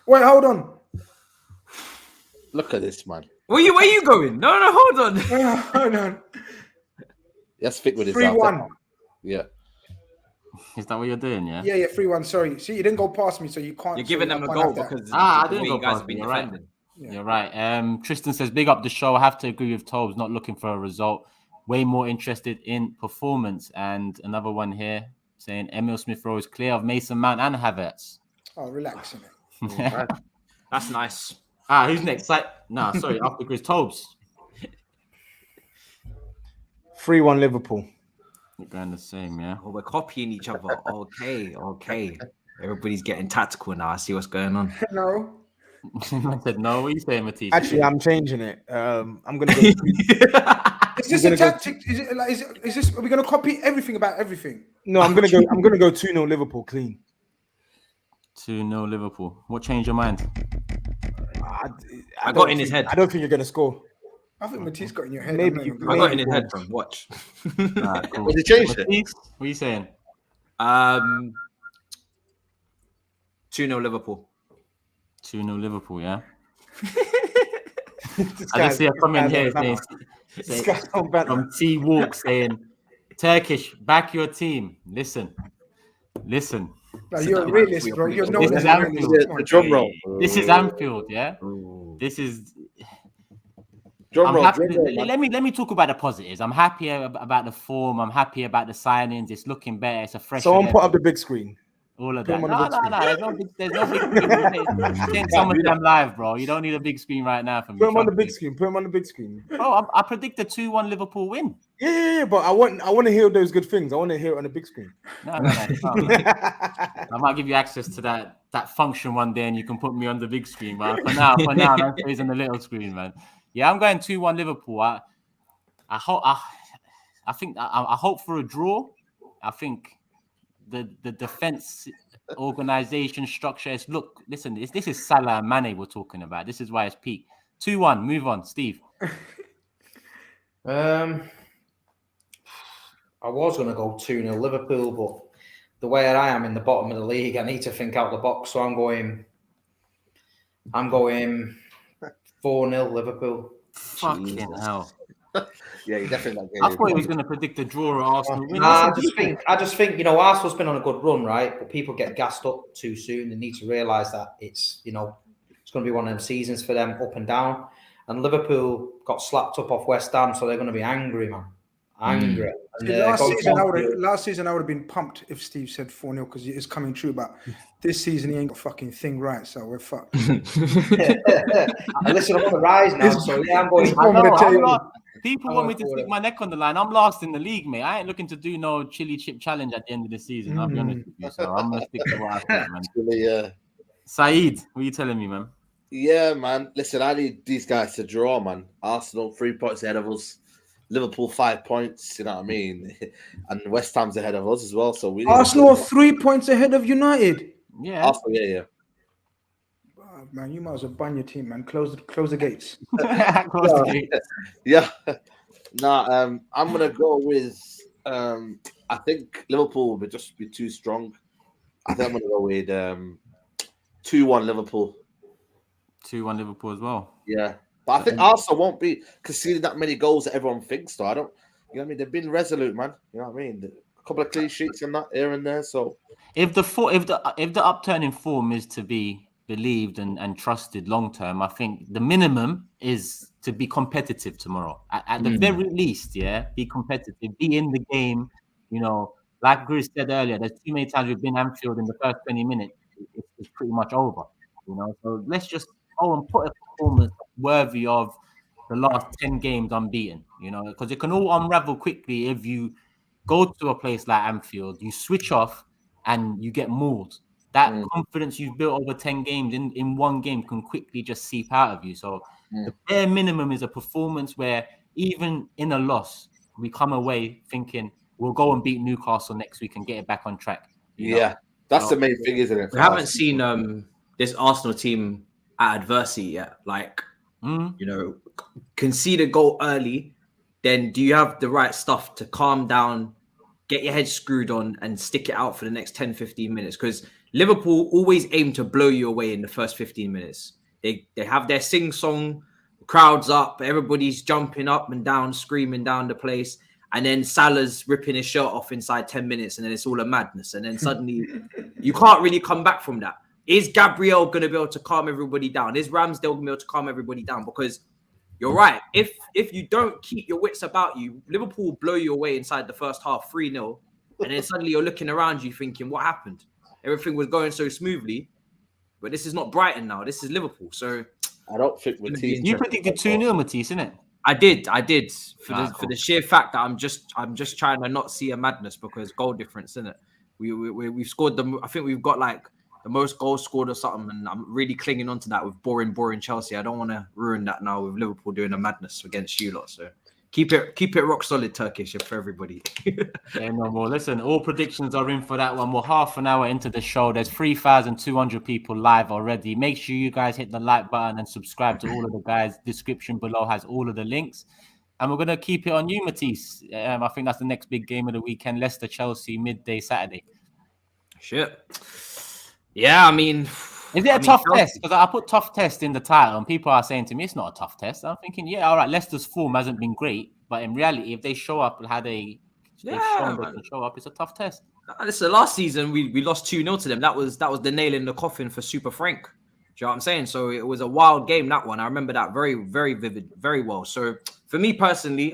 Wait, hold on. look at this, man. Where you going? No, hold on. Hold on. Let's stick with this. 3-1. Yeah. Is that what you're doing, yeah? Yeah, 3-1. Sorry. See, you didn't go past me, so you can't. You're giving so them I a can't goal have that. because I the didn't way go you guys past have been you. You're right. defending. Yeah. You're right. Tristan says, big up the show. I have to agree with TOBS, not looking for a result. Way more interested in performance. And another one here saying Emil Smith Rowe is clear of Mason Mount and Havertz. Oh, relax, innit? That's nice. Who's next? Sorry, after Grizz. TOBS. 3-1 Liverpool. We're going the same, yeah? Oh, we're copying each other. Okay. Everybody's getting tactical now. I see what's going on. No. I said, no, what are you saying, Matisse? Actually, I'm changing it. I'm gonna go. Is this a tactic? Is this? Are we gonna copy everything about everything? No, I'm gonna go 2-0 Liverpool clean. 2-0 Liverpool. What changed your mind? I got in his head. I don't think you're gonna score. I think Matisse got in your head. Maybe I got in his head from watch. Cool. Did you change it? Matisse, what are you saying? 2-0 Liverpool. 2-0 Liverpool, yeah? I just see a comment here saying from T Walk saying, Turkish, back your team. Listen. No, you're a realist, bro. You're This is Anfield. The drum roll. This is Anfield, yeah? This is... Drum roll. Let me talk about the positives. I'm happy about the form. I'm happy about the signings. It's looking better. It's a fresh... Someone put up the big screen. All of that. No. There's no big screen. Some of them live, bro. You don't need a big screen right now for me. Put him on the big screen. Put him on the big screen. Oh, I predict a 2-1 Liverpool win. Yeah, but I want to hear those good things. I want to hear it on the big screen. No. I might give you access to that function one day, and you can put me on the big screen. But for now, that stays on the little screen, man. Yeah, I'm going 2-1 Liverpool. I hope for a draw. I think the defense organization structure is listen, this is Salah and Mane we're talking about. This is why it's peak. 2-1, move on, Steve. I was going to go 2-0 Liverpool, but the way I am in the bottom of the league, I need to think out the box. So I'm going 4-0 Liverpool. Fucking hell. Yeah, you definitely. I thought he was going to predict a draw or Arsenal win. I just think Arsenal's been on a good run, right? But people get gassed up too soon. They need to realise that it's going to be one of them seasons for them up and down. And Liverpool got slapped up off West Ham, so they're going to be angry, man. Angry. And, last season I would have been pumped if Steve said 4-0 because it's coming true. But this season he ain't got a fucking thing right, so we're fucked. Listen, I'm on the rise now, so yeah, I'm going. People want me to stick my neck on the line. I'm last in the league, mate. I ain't looking to do no chili chip challenge at the end of the season. I'll be honest with you. So I'm gonna stick to what I think, man. Yeah. Saeed, what are you telling me, man? Yeah, man. Listen, I need these guys to draw, man. Arsenal 3 points ahead of us. Liverpool 5 points. You know what I mean? And West Ham's ahead of us as well. So we Arsenal are 3 points ahead of United. Yeah. Arsenal, yeah. Oh, man, you might as well ban your team, man. Close the gates. Yeah. No, I'm gonna go with. I think Liverpool will just be too strong. I think I'm gonna go with 2-1 Liverpool. 2-1 Liverpool as well. Yeah, but I think Arsenal won't be conceding that many goals that everyone thinks. So I don't. You know what I mean? They've been resolute, man. You know what I mean? A couple of clean sheets and that here and there. So if the upturn in form is to be believed and trusted long term, I think the minimum is to be competitive tomorrow. At the very least, yeah, be competitive, be in the game. You know, like Grizz said earlier, there's too many times we've been Anfield in the first 20 minutes. It's pretty much over. You know, so let's just go and put a performance worthy of the last 10 games unbeaten. You know, because it can all unravel quickly if you go to a place like Anfield, you switch off and you get mauled. That confidence you've built over 10 games in one game can quickly just seep out of you. So the bare minimum is a performance where even in a loss, we come away thinking we'll go and beat Newcastle next week and get it back on track. Yeah, that's the main thing, isn't it? We haven't seen this Arsenal team at adversity yet. Like, you know, concede a goal early, then do you have the right stuff to calm down, get your head screwed on, and stick it out for the next 10, 15 minutes? Because Liverpool always aim to blow you away in the first 15 minutes. They have their sing-song, crowds up, everybody's jumping up and down, screaming down the place. And then Salah's ripping his shirt off inside 10 minutes, and then it's all a madness. And then suddenly you can't really come back from that. Is Gabriel going to be able to calm everybody down? Is Ramsdale going to be able to calm everybody down? Because you're right. If you don't keep your wits about you, Liverpool will blow you away inside the first half 3-0. And then suddenly you're looking around you thinking, what happened? Everything was going so smoothly. But this is not Brighton now. This is Liverpool. So I don't think Matisse. You predicted 2-0, Matisse, innit? I did for the sheer fact that I'm just trying to not see a madness because goal difference, isn't it? We've scored them. I think we've got like the most goals scored or something, and I'm really clinging on to that with boring Chelsea. I don't want to ruin that now with Liverpool doing a madness against you lot. So keep it rock solid, Turkish, for everybody. Yeah, no more. Listen, all predictions are in for that one. We're half an hour into the show. There's 3,200 people live already. Make sure you guys hit the like button and subscribe to all of the guys. Description below has all of the links. And we're going to keep it on you, Matisse. I think that's the next big game of the weekend. Leicester, Chelsea, midday Saturday. Shit. Yeah, I mean... Is it a tough test? Because I put tough test in the title and people are saying to me, it's not a tough test. I'm thinking, yeah, all right, Leicester's form hasn't been great. But in reality, if they show up how they've shown they can show up, it's a tough test. Listen, last season, we lost 2-0 to them. That was the nail in the coffin for Super Frank. Do you know what I'm saying? So it was a wild game, that one. I remember that very, very vivid, very well. So for me personally,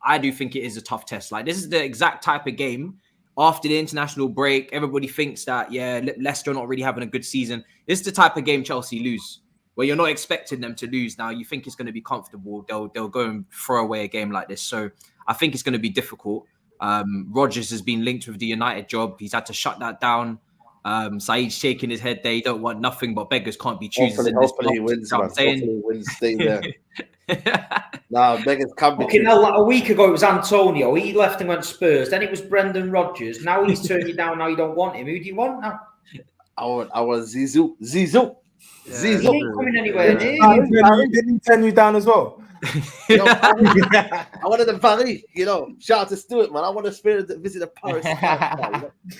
I do think it is a tough test. Like, this is the exact type of game after the international break. Everybody thinks that, yeah, Leicester are not really having a good season. This is the type of game Chelsea lose, where you're not expecting them to lose. Now, you think it's going to be comfortable. They'll go and throw away a game like this. So I think it's going to be difficult. Rodgers has been linked with the United job. He's had to shut that down. SAEED's shaking his head there. He don't want nothing but beggars can't be choosers. Hopefully he wins, man. Hopefully he wins, stay there. Nah, beggars can't be choosers. Like a week ago, it was Antonio. He left and went Spurs. Then it was Brendan Rodgers. Now he's turning you down. Now you don't want him. Who do you want now? I want Zizou. He ain't coming anywhere near. Didn't he turn you down as well? You know, I wanted the Paris, you know. Shout out to Stuart, man. I want to visit the Paris,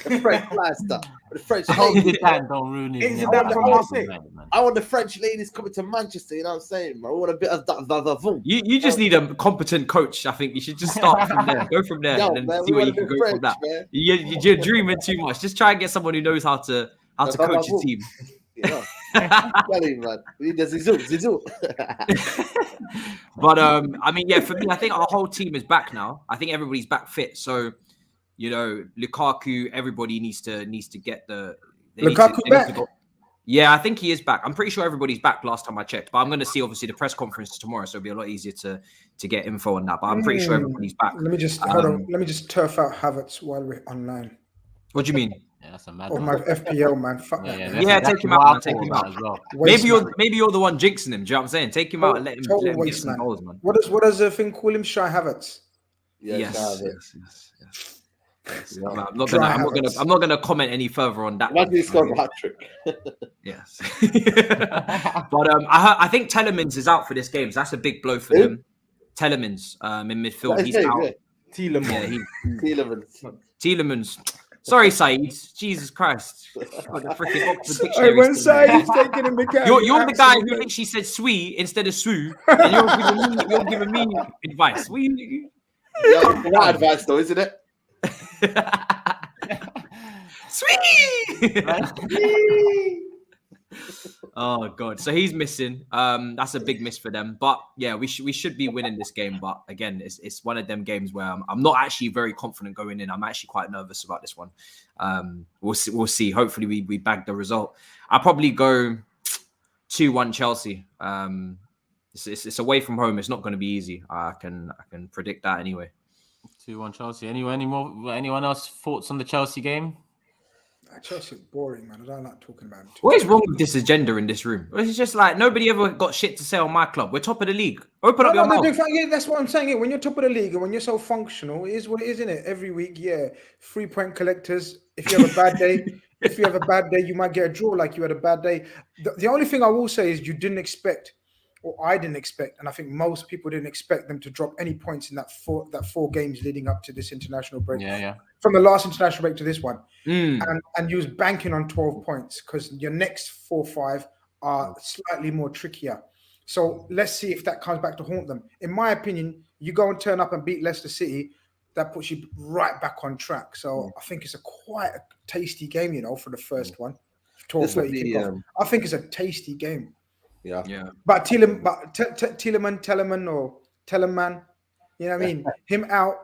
the French plaster, the French ladies. Don't ruin it. I want the French ladies coming to Manchester. You know what I'm saying, man? I want a bit of that. You just need a competent coach. I think you should just start from there. Go from there, and then see where you can go from that. You're dreaming too much. Just try and get someone who knows how to coach a team. You know, man. We need the Zizou. But I mean, yeah, for me, I think our whole team is back now. I think everybody's back fit. So, you know, Lukaku, everybody needs to get the Lukaku back. Yeah, I think he is back. I'm pretty sure everybody's back last time I checked. But I'm going to see obviously the press conference tomorrow, so it'll be a lot easier to get info on that. But I'm pretty sure everybody's back. Let me just hold on. Let me just turf out Havertz while we're online. What do you mean? Yeah, that's a mad my FPL, man. Fuck that. Yeah, take him out. Take him out as well. Maybe you're the one jinxing him. Do you know what I'm saying? Take him out and let him get some goals, man. What does the thing call him? Shy Havertz. Yes. Yeah, I'm not gonna comment any further on that. Why he's got a hat trick? Yes. But I think Telemans is out for this game, so that's a big blow for them. Telemans in midfield, he's out. Tielemans. Sorry, SAEED. Jesus Christ. When SAEED's taking him again. You're the guy who literally said "sweet" instead of "swoo," and you're giving me advice. That advice, though, isn't it? Sweet. Oh god, so he's missing. That's a big miss for them. But yeah, we should be winning this game. But again, it's one of them games where I'm not actually very confident going in. I'm actually quite nervous about this one. We'll see. Hopefully we bag the result. I'll probably go 2-1 Chelsea. It's away from home. It's not going to be easy. I can predict that anyway. 2-1 Chelsea. Anyone else thoughts on the Chelsea game? Chelsea boring, man. I don't like talking about it. What is wrong with this agenda in this room? It's just like nobody ever got shit to say on my club. We're top of the league. Open up your mouth. Yeah, that's what I'm saying. When you're top of the league and when you're so functional, it is what it is, isn't it? Every week, 3-point collectors. If you have a bad day, you might get a draw like you had a bad day. The only thing I will say is you didn't expect, or I didn't expect, and I think most people didn't expect them to drop any points in that four games leading up to this international break. From the last international break to this one. And you was banking on 12 points because your next 4 or 5 are slightly more trickier. So let's see if that comes back to haunt them. In my opinion, you go and turn up and beat Leicester City, that puts you right back on track. So I think it's quite a tasty game, you know, for the first one. 12:30 I think it's a tasty game. Yeah. But Tielemans, you know what I mean? Him out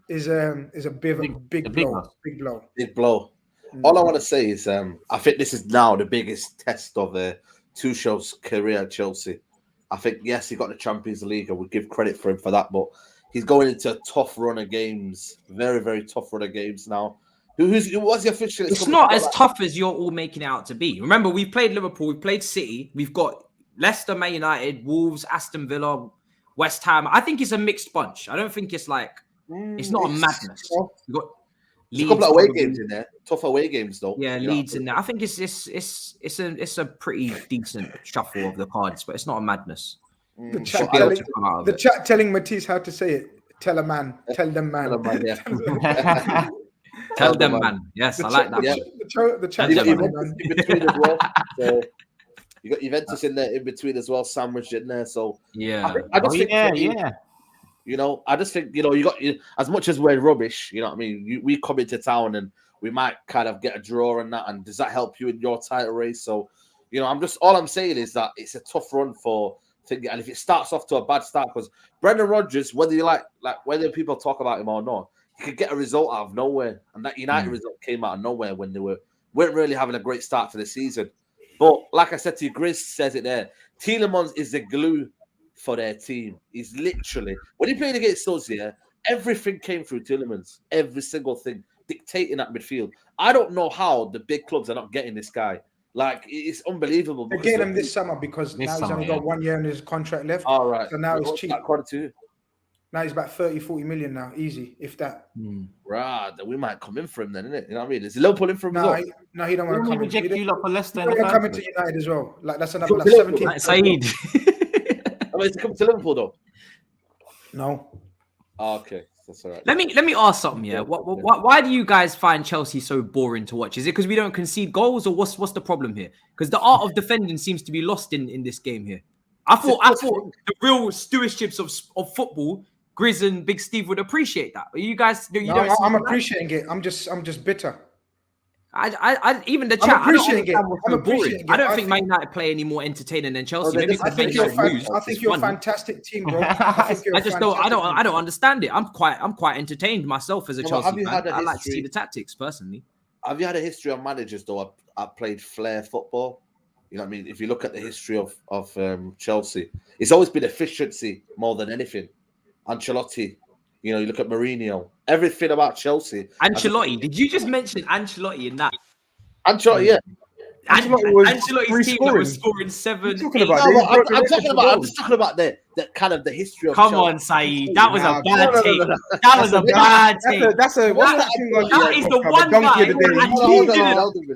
is a big blow. All I want to say is I think this is now the biggest test of Tuchel's career at Chelsea. I think, yes, he got the Champions League. I would give credit for him for that, but he's going into a tough run of games. Very, very tough run of games now. Who was the official? It's not as tough as you're all making it out to be. Remember, we've played Liverpool, we've played City, we've got Leicester, Man United, Wolves, Aston Villa, West Ham. I think it's a mixed bunch. I don't think it's like it's not a madness. We've got Leeds, a couple of away games in there. Tough away games though. Yeah, Leeds in there. I think it's a pretty decent shuffle of the cards, but it's not a madness. The chat telling Matisse how to say it. Tell a man. Tell them man. Tell them man. Yes, I like that. The chat in between as well. So you got Juventus in there in between as well, sandwiched in there. So I just think you know, I just think, you know, you got as much as we're rubbish, you know what I mean? We come into town and we might kind of get a draw and that. And does that help you in your title race? So, you know, all I'm saying is that it's a tough run for thinking. And if it starts off to a bad start, because Brendan Rodgers, whether you like whether people talk about him or not, he could get a result out of nowhere. And that United result came out of nowhere when they weren't really having a great start to the season. But like I said to you, GRIZZ says it there. Tielemans is the glue for their team. He's literally, when he played against us here, everything came through Tielemans. Every single thing, dictating that midfield. I don't know how the big clubs are not getting this guy. Like, it's unbelievable. They're getting him this summer because now he's only got 1 year in his contract left. All right. So now it's cheap. Now he's about 30-40 million now, easy, if that. Right, then we might come in for him then, innit? You know what I mean? Is Liverpool in for him as well? No, he don't want to come in. Reject you lot for Leicester. He don't want to come into United as well. Like, that's another 17. Like SAEED. Is he coming to Liverpool though? No. Okay, that's all right. Let me ask something. Yeah, why do you guys find Chelsea so boring to watch? Is it because we don't concede goals, or what's the problem here? Because the art of defending seems to be lost in this game here. I thought the real stewardships of football, GRIZZ and Big Steve would appreciate that. You guys, I'm appreciating it. I'm just bitter. I even the chat. I don't think Man United play any more entertaining than Chelsea. I think you're a fantastic team, bro. I don't understand it. I'm quite entertained myself as a Chelsea fan. I like to see the tactics personally. Have you had a history of managers though? I've played flair football. You know what I mean? If you look at the history of Chelsea, it's always been efficiency more than anything. Ancelotti. You know, you look at Mourinho. Everything about Chelsea. Ancelotti. Did you just mention Ancelotti in that? Ancelotti, yeah. Ancelotti's team that was scoring 7. I'm just talking about the kind of the history of Come Chelsea. on, Saeed. That was a bad take. That was a bad take. That is the one guy who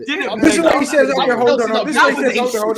didn't. This is what he says. Okay, hold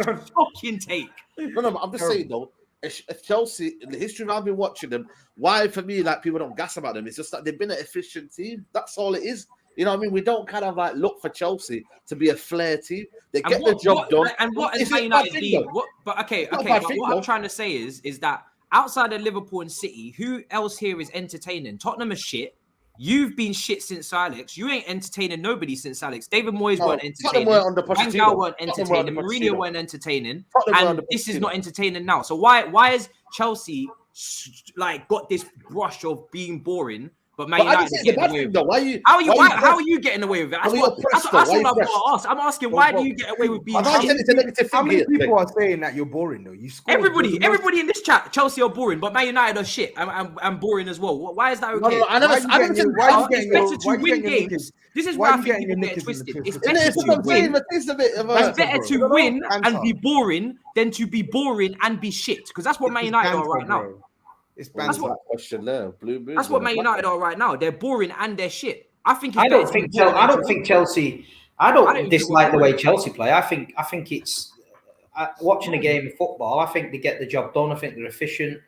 on. Fucking take. No, I'm just saying though. If Chelsea, in the history of I've been watching them, why for me like people don't gas about them? It's just that they've been an efficient team. That's all it is. You know what I mean? We don't kind of like look for Chelsea to be a flair team. They get the job done. And what is Man United been? But what I'm trying to say is that outside of Liverpool and City, who else here is entertaining? Tottenham is shit. You've been shit since Alex. You ain't entertaining nobody since Alex. David Moyes weren't entertaining. Van Gaal weren't entertaining. Mourinho weren't entertaining. And this is not entertaining now. So why is Chelsea like got this brush of being boring But Man But I United didn't say are the getting bad away thing with though. it. Why you? How are you getting away with it? That's what I'm about to ask. I'm asking, why do you get away with being I'm not shit? saying it's a negative How thing many here. people are saying that you're boring though? You scored Everybody in this chat, Chelsea are boring, but Man United are shit and boring as well. Why is that okay? No, I never said It's better to win games. This is where I think people get twisted. It's better to win. It's better to win and be boring than to be boring and be shit. Because that's what Man United are right now. That's what question there. That's what Man United are right now. They're boring and they're shit. I think. I don't think Chelsea. I don't dislike the way Chelsea play. I think it's watching a game of football. I think they get the job done. I think they're efficient,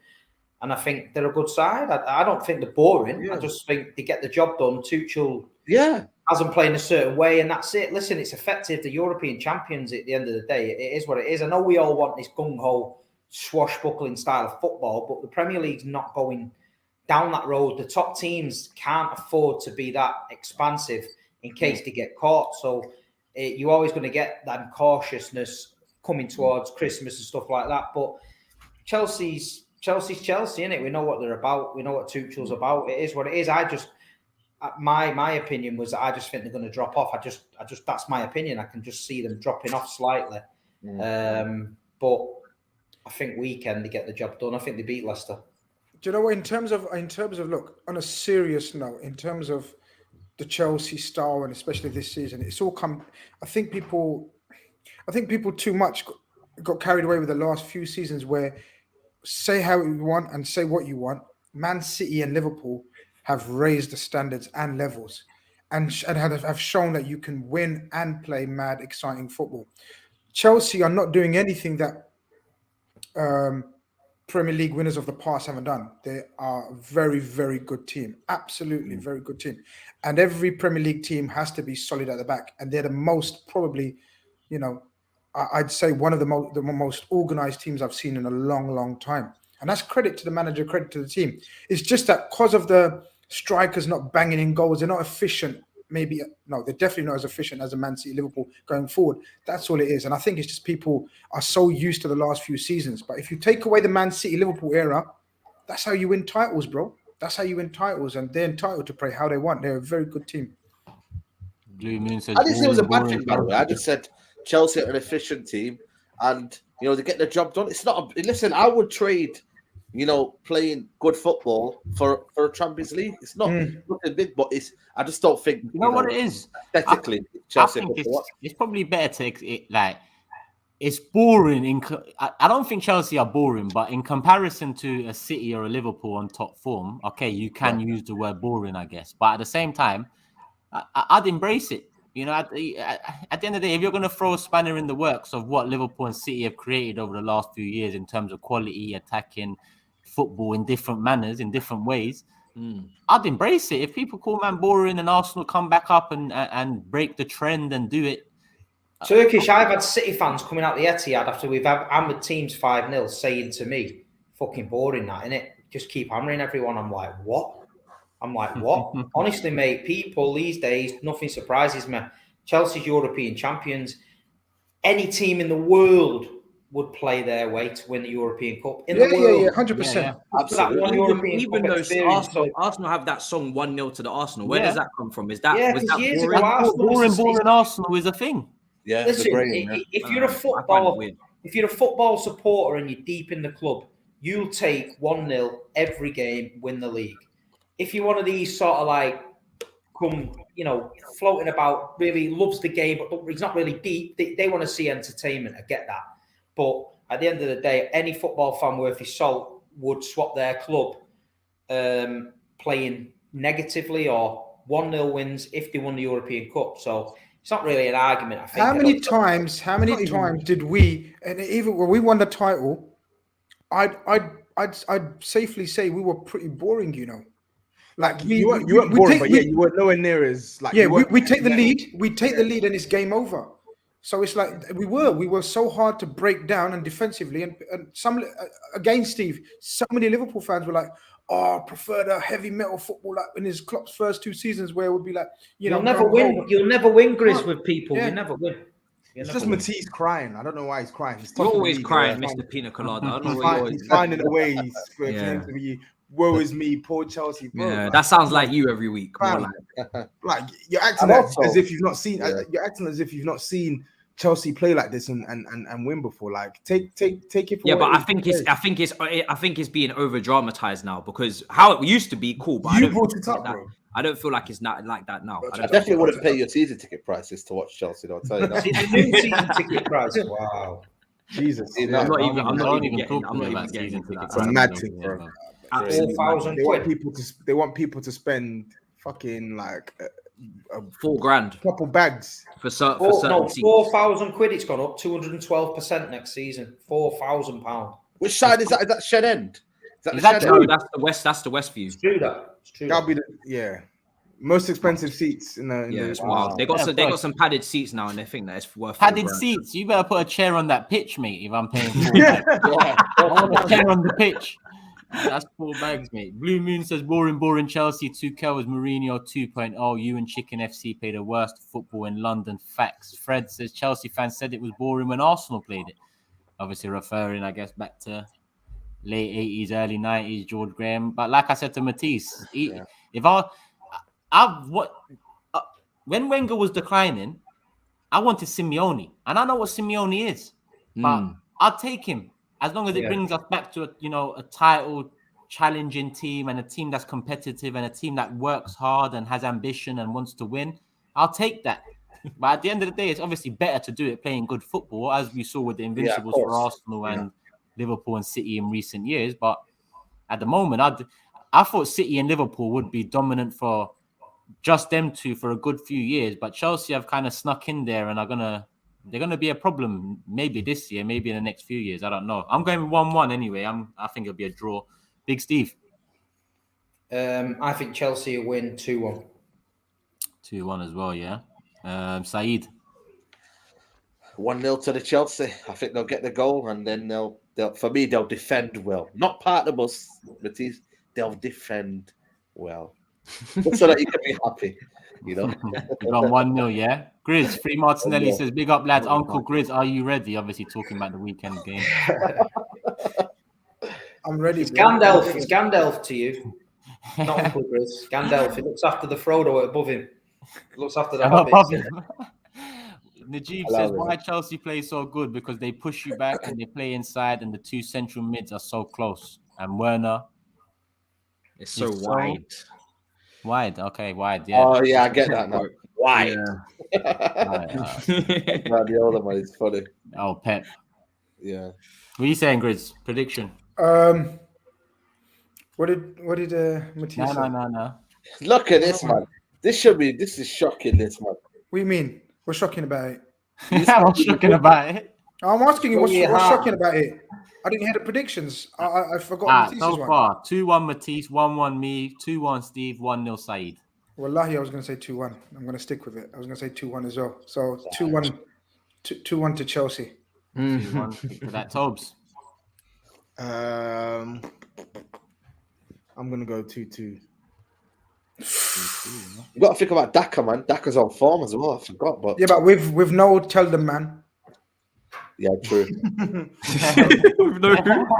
and I think they're a good side. I don't think they're boring. Yeah. I just think they get the job done. Tuchel, hasn't played in a certain way, and that's it. Listen, it's effective. The European champions at the end of the day, it is what it is. I know we all want this gung ho, swashbuckling style of football, but the Premier League's not going down that road. The top teams can't afford to be that expansive in case they get caught. So you're always going to get that cautiousness coming towards Christmas and stuff like that. But Chelsea's Chelsea, innit? We know what they're about. We know what Tuchel's about. It is what it is. My opinion was that I just think they're going to drop off. I just that's my opinion. I can just see them dropping off slightly. But I think weekend they get the job done. I think they beat Leicester. Do you know what? In terms of look, on a serious note, in terms of the Chelsea style and especially this season, it's all come. I think people too much got carried away with the last few seasons where say how you want and say what you want. Man City and Liverpool have raised the standards and levels and have shown that you can win and play mad, exciting football. Chelsea are not doing anything that Premier League winners of the past haven't done. They are a very, very good team. Absolutely very good team. And every Premier League team has to be solid at the back. And they're the most probably, I'd say one of the most organized teams I've seen in a long, long time. And that's credit to the manager, credit to the team. It's just that because of the strikers not banging in goals, they're not efficient. They're definitely not as efficient as a Man City, Liverpool going forward. That's all it is. And I think it's just people are so used to the last few seasons. But if you take away the Man City, Liverpool era, that's how you win titles, bro. That's how you win titles. And they're entitled to play how they want. They're a very good team. Blue Moon says, I didn't say it was a bad thing, by the way. I just said Chelsea are an efficient team and, they get the job done. It's not listen, I would trade, playing good football for a Champions League. It's not nothing big, but I just don't think you know what it is. Aesthetically, Chelsea. I think it's probably better to it's boring. I don't think Chelsea are boring, but in comparison to a City or a Liverpool on top form, okay, you can use the word boring, I guess. But at the same time, I'd embrace it. At the end of the day, if you're going to throw a spanner in the works of what Liverpool and City have created over the last few years in terms of quality, attacking football in different manners, in different ways, I'd embrace it. If people call man boring and Arsenal come back up and break the trend and do it. Turkish, I've had City fans coming out the Etihad after we've hammered teams 5-0 saying to me, fucking boring that, innit? Just keep hammering everyone. I'm like, what? Honestly, mate, people these days, nothing surprises me. Chelsea's European champions. Any team in the world would play their way to win the European Cup. In the world. Yeah, 100%. Absolutely. Even though Arsenal have that song 1-0 to the Arsenal, where does that come from? Was that years boring? ago, boring Arsenal is a thing. Yeah, listen, if you're a football supporter and you're deep in the club, you'll take 1-0 every game, win the league. If you're one of these sort of floating about, really loves the game, but he's not really deep, they want to see entertainment. I get that. But at the end of the day, any football fan worth his salt would swap their club playing negatively or 1-0 wins if they won the European Cup. So it's not really an argument, I think. How many times did we, and even when we won the title, I'd safely say we were pretty boring, you weren't boring, but you were nowhere near as we take the lead, and it's game over. So it's like we were so hard to break down and defensively, and some again, Steve, so many Liverpool fans were like, "Oh, I prefer the heavy metal football like in his Klopp's first 2 seasons, where it would be like, you'll never win. You'll never win, GRIZZ, with people. You never win. It's just Matisse crying. I don't know why he's crying. You're always crying, Mr. Pina Colada. I don't know why he's finding a way for him to be woe is me, poor Chelsea. Bro, Yeah, like, that sounds like you every week. More fam, like, like you're acting And as also- if you've not seen. You're acting as if you've not seen Chelsea play like this and win before. Like take it for yeah, what but it I is. think it's being over dramatized now because how it used to be cool, but I You don't brought feel it like up, that. bro. I don't feel like it's not like that now. I I don't definitely wouldn't pay your season ticket prices to watch Chelsea. I'll tell you that. See, the new season ticket price. Wow. Jesus, You I'm know, not Don't even. I'm don't not even even getting. talk I'm to not me even about getting season into that. tickets. it's a I mad don't thing, care, bro. At 4,000 They want quid. people to spend fucking like a $4,000 couple bags. for certain seats. 4,000 quid. It's gone up 212% next season. £4,000. which side is that? Is that Shed End? Is that No, true? that's the West. That's the West view. It's true that. It's true. That'll be most expensive seats in the. Yeah, the it's wild. They got Yeah, some. of They got course. some padded seats now, and they think that it's worth Padded $4,000. seats. You better put a chair on that pitch, mate. If I'm paying $4 bags, I want a chair on the pitch. That's $4 bags, mate. Blue Moon says boring Chelsea. 2K was Mourinho 2.0. You and Chicken FC play the worst football in London. Facts. Fred says Chelsea fans said it was boring when Arsenal played it. Obviously referring, I guess, back to late 80s, early 90s, George Graham. But like I said to Matisse, when Wenger was declining, I wanted Simeone, and I know what Simeone is, but I'll take him as long as it brings us back to a title challenging team and a team that's competitive and a team that works hard and has ambition and wants to win. I'll take that. But at the end of the day, it's obviously better to do it playing good football, as we saw with the Invincibles for Arsenal and Liverpool and City in recent years. But at the moment, I thought City and Liverpool would be dominant for just them two for a good few years. But Chelsea have kind of snuck in there and they're gonna be a problem maybe this year, maybe in the next few years. I don't know. I'm going with 1-1 anyway. I think it'll be a draw. Big Steve. I think Chelsea will win 2-1. 2-1 as well, yeah. Saeed. 1-0 to the Chelsea. I think they'll get the goal and then they'll defend well. Not part of us, Matisse. They'll defend well. Just so that you can be happy, you know. We've gone 1-0, yeah. Grizz, Free Martinelli says, big up, lads. Uncle Grizz, are you ready? Obviously talking about the weekend game. I'm ready. It's Gandalf. It's Gandalf to you. Not Uncle Grizz. Gandalf. He looks after the Frodo above him. He looks after the hobbits. Najib says, why Chelsea play so good? Because they push you back and they play inside and the two central mids are so close. And Werner. It's so wide. Wide, okay, wide, yeah. Oh, yeah, I get that now. Wide. Yeah. The older one is funny. Oh, Pep. Yeah. What are you saying, Grizz? Prediction? What did Matisse say? No. Look at this, man. This is shocking, this, man. What do you mean? What's shocking about it? What's shocking about it? I'm asking you what's shocking about it. I didn't hear the predictions. I forgot Matisse's so one. far, 2-1 Matisse, 1-1 me, 2-1 Steve, 1-0 Saeed. Wallahi, I was going to say 2-1. I'm going to stick with it. I was going to say 2-1 as well. So 2-1 to Chelsea. 2-1 for that, TOBS. I'm gonna go 2-2. You got to think about Daka, man. Daka's on form as well. I forgot, but Yeah, but with no tell them, man. yeah, true. I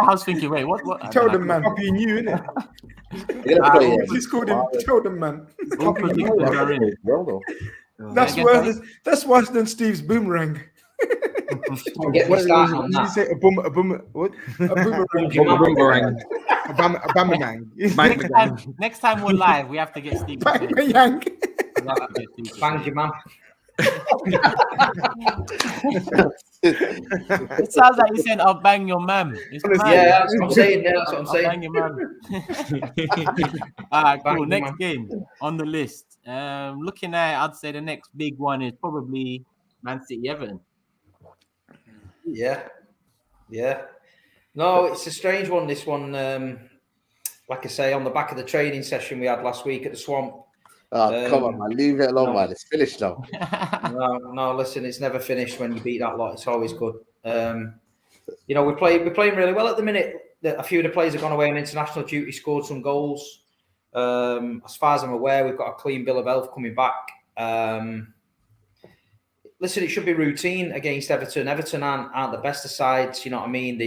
was thinking, wait, what? Tell them, man. Copying you, innit? You're gonna play, He's called him. Tell them, man. All predictions are in. That's worse. That's worse than Steve's boomerang. Get me started on Did you that. say a what? A boomerang. A boomerang. Next time we're live, we have to get Steve. Bang, Bang your man. It sounds like you said, "I'll bang your man." Yeah, that's what I'm saying. Yeah, that's what I'm I'll saying. bang your man. All right, cool. Next game on the list. Looking at, I'd say the next big one is probably Man City Everton. Yeah. No, it's a strange one. This one, like I say, on the back of the training session we had last week at the Swamp. Oh, come on, man. Leave it alone, man. It's finished now. No, listen, it's never finished when you beat that lot. It's always good. We're playing really well at the minute. A few of the players have gone away on international duty, scored some goals. As far as I'm aware, we've got a clean bill of health coming back. Listen, it should be routine against Everton. Everton aren't the best of sides. You know what I mean?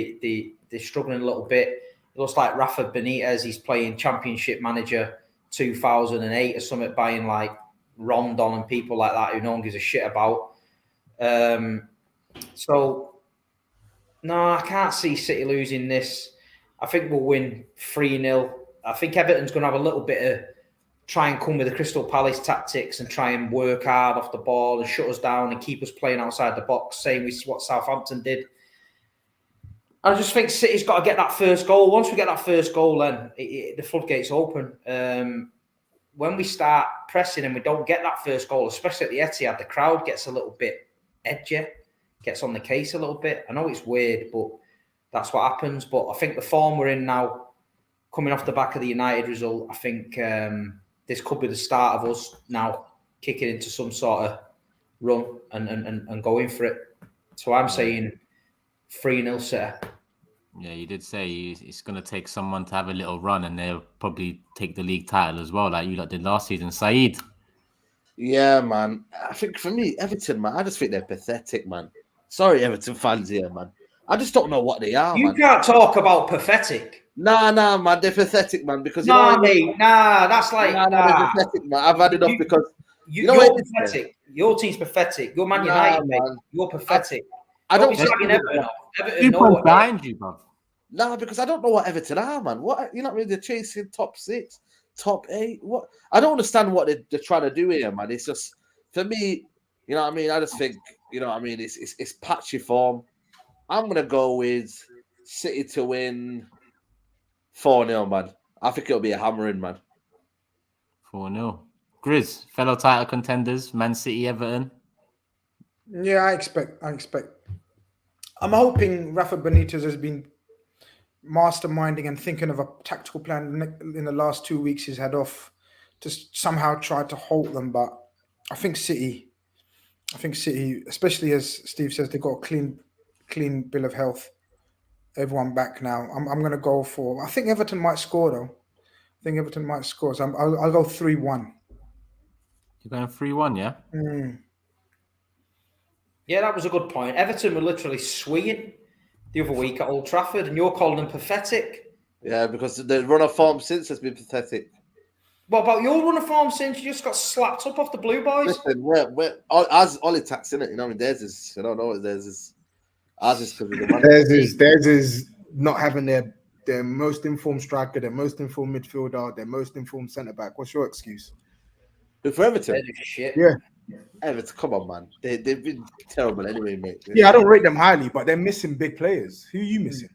They're struggling a little bit. looks like Rafa Benitez. He's playing Championship Manager 2008 or something, buying like Rondon and people like that who no one gives a shit about. So, no, I can't see City losing this. I think we'll win 3-0. I think Everton's going to have a little bit of try and come with the Crystal Palace tactics and try and work hard off the ball and shut us down and keep us playing outside the box, same with what Southampton did. I just think City's got to get that first goal. Once we get that first goal, then the floodgates open. When we start pressing and we don't get that first goal, especially at the Etihad, the crowd gets a little bit edgy, gets on the case a little bit. I know it's weird, but that's what happens. But I think the form we're in now, coming off the back of the United result, I think this could be the start of us now kicking into some sort of run and going for it. So I'm saying 3-0 City. Yeah, you did say it's going to take someone to have a little run and they'll probably take the league title as well, like you lot did last season. SAEED. Yeah, man. I think for me, Everton, man, I just think they're pathetic, man. Sorry, Everton fans here, man. I just don't know what they are, man. You can't talk about pathetic. Nah, man, they're pathetic, man. Because mate, that's like they're pathetic, man. I've had enough because you're pathetic. Your team's pathetic. You're Man United, mate. You're pathetic. I don't think Everton. People behind you, bro. Nah, because I don't know what Everton are, man. What you know what I mean? They're chasing top 6, top 8. What I don't understand what they're trying to do here, man. It's just for me, you know what I mean. I just think, you know what I mean. It's patchy form. I'm gonna go with City to win 4-0, man. I think it'll be a hammering, man. 4-0. GRIZZ, fellow title contenders, Man City, Everton. Yeah, I expect. I'm hoping Rafa Benitez has been masterminding and thinking of a tactical plan in the last 2 weeks he's had off to somehow try to halt them. But I think City, especially as Steve says, they've got a clean bill of health. Everyone back now. I'm going to go for. I think Everton might score though. So I'll go 3-1. You're going 3-1, yeah? Yeah, that was a good point. Everton were literally swinging the other week at Old Trafford, and you're calling them pathetic. Yeah, because the run of form since has been pathetic. What about your run of form since you just got slapped up off the Blue Boys? Listen, we're as Ollie tax in it, you know what I mean? Theirs is, I don't know what theirs is. Ours is because of the theirs is not having their most informed striker, their most informed midfielder, their most informed centre back. What's your excuse? For Everton? Shit. Yeah. Everton, come on, man. They've been terrible anyway, mate. Yeah, I don't rate them highly, but they're missing big players. Who are you missing?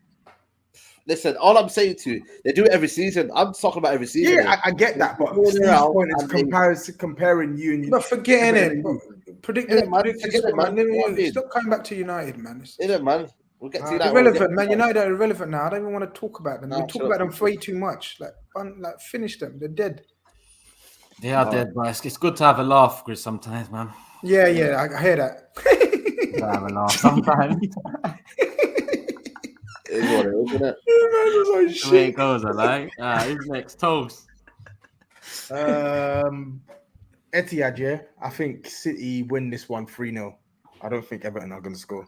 Listen, all I'm saying to you, they do it every season. I'm talking about every season. Yeah, I get that, but Steve's point is comparing you and you. Not forgetting it. Predicting man. Stop coming back to United, man. Man. We'll get to United. Irrelevant, man. United are irrelevant now. I don't even want to talk about them. We talk about them way too much. Like finish them. They're dead. They are dead, but it's good to have a laugh, GRIZZ, sometimes, man. Yeah, I hear that. Have a laugh sometimes. It's what it is, isn't it? The way it goes, I like. Who's next? TOBS. Etihad, yeah. I think City win this one 3-0. I don't think Everton are going to score.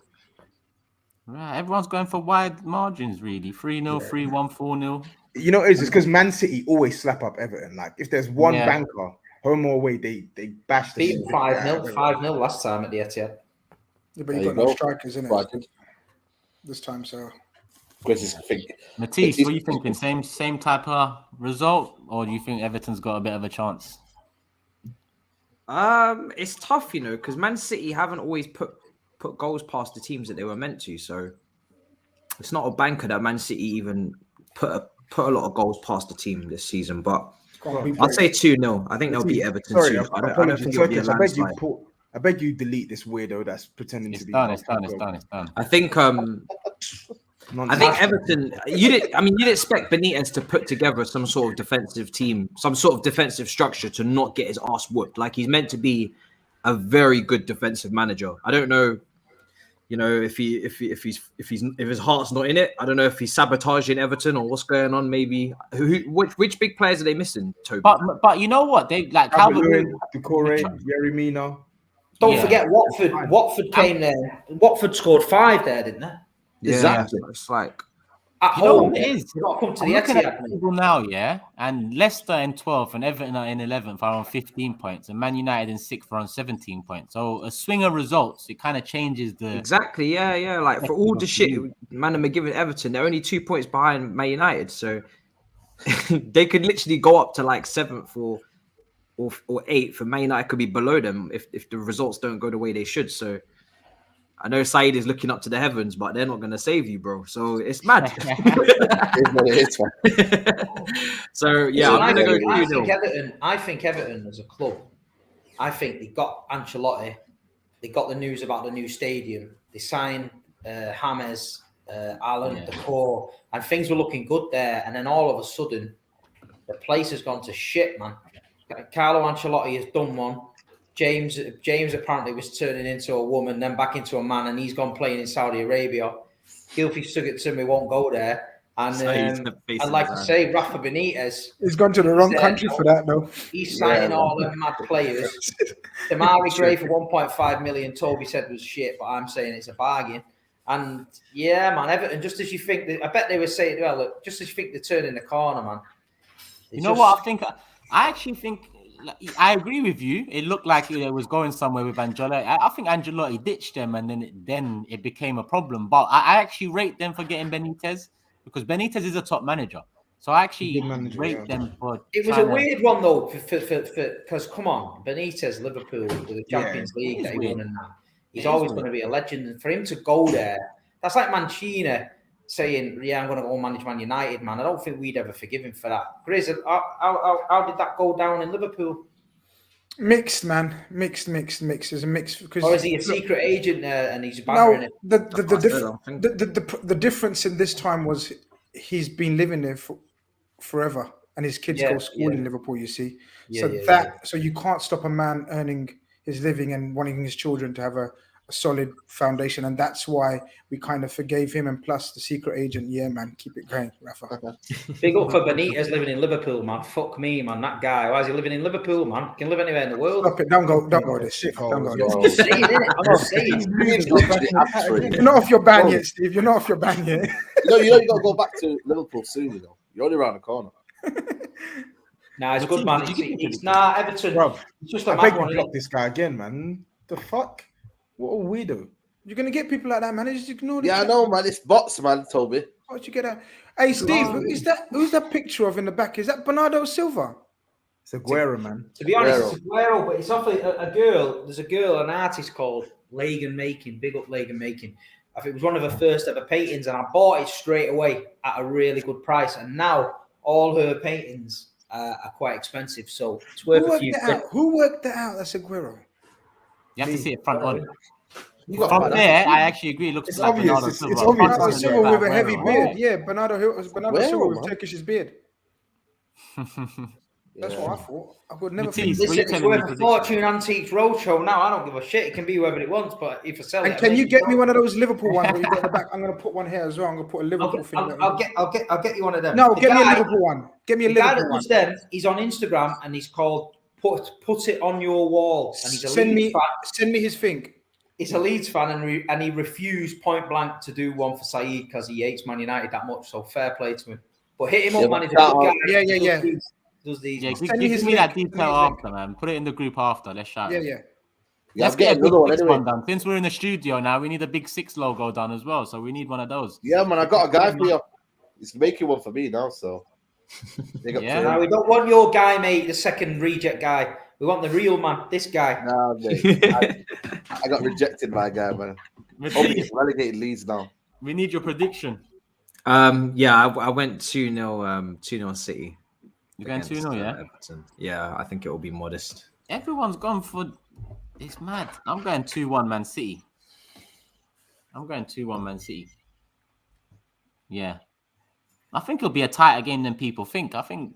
Right, everyone's going for wide margins, really. 3-0, 3-1, 4-0. You know, it's because Man City always slap up Everton. Like, if there's one banker, home or away, they bash the beat 5-0 last time at the Etihad. Yeah, but you've got no strikers in it this time, so. Matisse, what are you thinking? Same type of result, or do you think Everton's got a bit of a chance? It's tough, you know, because Man City haven't always put goals past the teams that they were meant to. So it's not a banker that Man City even put a lot of goals past the team this season. But I'll say 2-0. I think they'll beat Everton. Sorry, I don't think it'll be a landslide. I beg you delete this weirdo that's pretending to be. It's done. I think Everton. You'd expect Benitez to put together some sort of defensive team, some sort of defensive structure to not get his ass whooped. Like, he's meant to be a very good defensive manager. I don't know, you know, if his heart's not in it. I don't know if he's sabotaging Everton or what's going on. Maybe which big players are they missing, Toby? But you know what, they like Calvert, Decore, Yerry Mina. Don't forget Watford. Watford came there. Watford scored 5 there, didn't they? Exactly. It's like At You know home, what it is? you've got to come to I'm the looking at Etihad. the mate. table now, yeah, and Leicester in 12th and Everton are in 11th are on 15 points, and Man United in 6th are on 17 points. So a swing of results, it kind of changes the Exactly, yeah. Like for all the shit Man are giving Everton, they're only 2 points behind Man United, so they could literally go up to like 7th or 8th, and Man United could be below them if the results don't go the way they should. So I know SAEED is looking up to the heavens, but they're not going to save you, bro. So it's mad. So yeah, Listen, I'm going to go 2-0. I think Everton as a club, I think they got Ancelotti. They got the news about the new stadium. They signed James, Alan, the core, and things were looking good there. And then all of a sudden, the place has gone to shit, man. Carlo Ancelotti has done one. James apparently was turning into a woman, then back into a man, and he's gone playing in Saudi Arabia. Gylfi Sigurdsson won't go there. And I'd like to say Rafa Benitez. He's gone to the wrong country for that, though. He's signing all them mad players. Damari Gray for 1.5 million, Toby said was shit, but I'm saying it's a bargain. And yeah, man, Everton, just as you think, I bet they were saying, well, look, just as you think they're turning the corner, man. You know what I think? I actually think I agree with you. It looked like it was going somewhere with Ancelotti. I think Ancelotti ditched them, and then it became a problem. But I actually rate them for getting Benitez because Benitez is a top manager. So I actually rate them for. It was a weird one though, because come on, Benitez, Liverpool with the Champions League that he won, and that he's always going to be a legend. And for him to go there, that's like Mancini saying, "Yeah, I'm going to go manage Man United, man." I don't think we'd ever forgive him for that. GRIZZ, how did that go down in Liverpool? Mixed, man. Mixed. There's a mix. Or is he a secret agent and he's battering it? The difference in this time was he's been living there forever, and his kids go to school in Liverpool. You see, so you can't stop a man earning his living and wanting his children to have a solid foundation, and that's why we kind of forgave him. And plus the secret agent, yeah, man, keep it going, Rafa. Big up for Benitez living in Liverpool, man. Fuck me, man. That guy. Why is he living in Liverpool, man? He can live anywhere in the world. Stop it! Don't go this shit. Don't go I'm just saying, innit? I'm just saying. You're not off your ban yet, Steve. You're not off your ban yet. You got to go back to Liverpool soon. You know, you're only around the corner. Nah, it's good, man. It's Everton. Bro, it's just a I mad beg one. you block this guy again, man. The fuck? What a weirdo. You're gonna get people like that, man. Just ignore them. Yeah, I know, man. It's bots, man, Toby. How'd you get that? Hey, Steve, who's that picture of in the back? Is that Bernardo Silva? It's Aguero, man. To be honest, it's Aguero, but it's often a girl. There's a girl, an artist called Lagan Making. Big up Lagan Making. I think it was one of her first ever paintings, and I bought it straight away at a really good price. And now all her paintings are quite expensive, so it's worth a few quid. Who worked that out? That's Aguero. You have to see it front on. From there, I actually agree. It looks it's like obvious. Bernardo It's Silva. obvious. Bernardo Silva with a heavy beard. Right? Yeah, Bernardo Silva with Turkish's beard. That's what I thought. I would never think. Listen, it's worth a fortune. Antiques Roadshow. Now I don't give a shit. It can be whoever it wants, but if I sell it, and can you get me one of those Liverpool ones where you got the back? I'm gonna put one here as well. I'm gonna put a Liverpool thing. I'll get you one of them. No, get me a Liverpool one. Get me a Liverpool one. Them, he's on Instagram and he's called Put It On Your Wall. And he's a send me his thing. He's a Leeds fan and he refused point blank to do one for SAEED because he hates Man United that much. So fair play to him. But hit him up, man. He's a good guy. Yeah. Does these? Yeah, give me that detail after, man. Put it in the group after. Let's shout. Yeah. Let's get another one anyway. Done. Since we're in the studio now, we need a big 6 logo done as well. So we need one of those. Yeah, man. I got a guy for you. He's making one for me now. So no, we don't want your guy, mate. The second reject guy. We want the real man. This guy. Nah, mate. I got rejected by a guy, man. He's relegated Leeds now. We need your prediction. Yeah, I went 2-0. 2-0 City. You're going 2-0, yeah? Everton. Yeah, I think it will be modest. Everyone's gone for. It's mad. I'm going 2-1 Man City. Yeah. I think it'll be a tighter game than people think. I think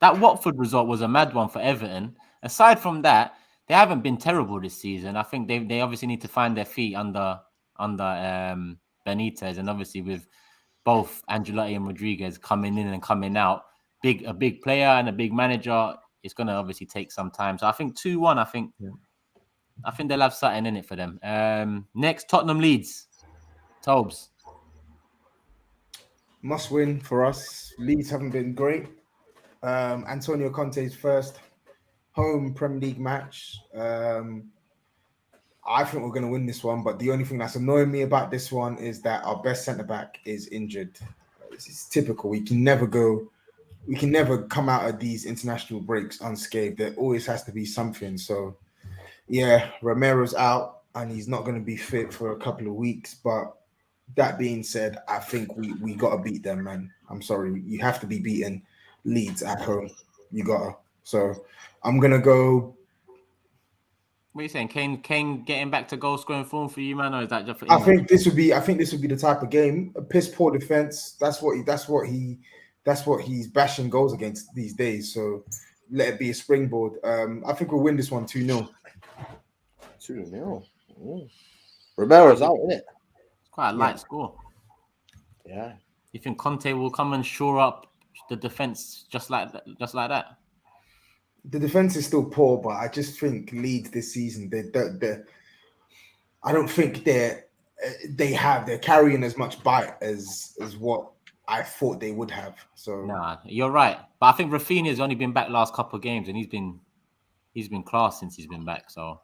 that Watford result was a mad one for Everton. Aside from that, they haven't been terrible this season. I think they obviously need to find their feet under Benitez, and obviously with both Ancelotti and Rodriguez coming in and coming out, a big player and a big manager, it's going to obviously take some time. So I think 2-1. I think they'll have something in it for them. Next, Tottenham Leeds. TOBS. Must win for us. Leeds haven't been great. Antonio Conte's first home Premier League match. I think we're going to win this one, but the only thing that's annoying me about this one is that our best centre-back is injured. This is typical. We can never come out of these international breaks unscathed. There always has to be something. So, yeah, Romero's out and he's not going to be fit for a couple of weeks. But that being said, I think we got to beat them, man. I'm sorry. You have to be beating Leeds at home. You got to. So, I'm going to go... What are you saying? Kane getting back to goal scoring form for you, man, or is that just for I think this would be the type of game. A piss poor defense. That's what he's bashing goals against these days. So let it be a springboard. I think we'll win this one 2-0. 2-0. Romero's out, isn't it? It's quite a light score. Yeah. You think Conte will come and shore up the defense just like that? The defense is still poor, but I just think Leeds this season, I don't think they're carrying as much bite as what I thought they would have. So nah, you're right. But I think Rafinha's only been back last couple of games, and he's been class since he's been back. So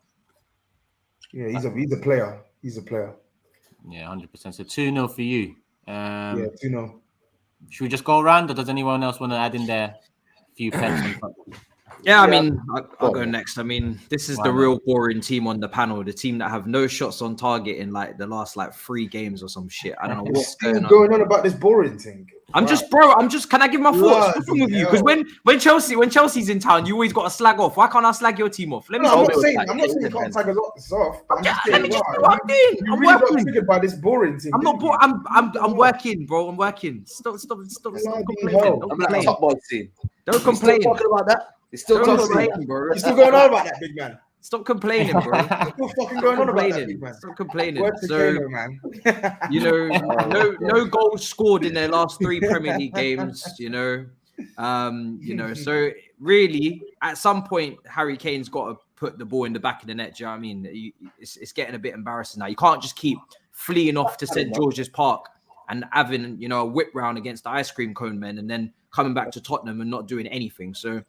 yeah, he's a player. He's a player. Yeah, 100%. So 2-0 for you. Yeah, 2-0. Should we just go around, or does anyone else want to add in their few pence? Yeah, I mean, I'll go next. I mean, this is the real boring team on the panel. The team that have no shots on target in like the last 3 games or some shit. I don't know what's going on about this boring thing. Can I give my thoughts? What's wrong with you? Because when Chelsea's in town, you always got to slag off. Why can't I slag your team off? I'm not saying you can't slag us off. I'm just saying, I'm working. Triggered by this boring thing. I'm not bored. I'm working, bro. I'm working. Stop complaining. Don't complain. Talking about that. He's still complaining, bro. You're still going on about that, big man. Stop complaining, bro. Still fucking going on about that, big man. Stop complaining. Kano, man. No goals scored in their last 3 Premier League games. So really, at some point, Harry Kane's got to put the ball in the back of the net. Do you know what I mean? It's getting a bit embarrassing now. You can't just keep fleeing off to St George's Park and having a whip round against the ice cream cone men, and then coming back to Tottenham and not doing anything. So,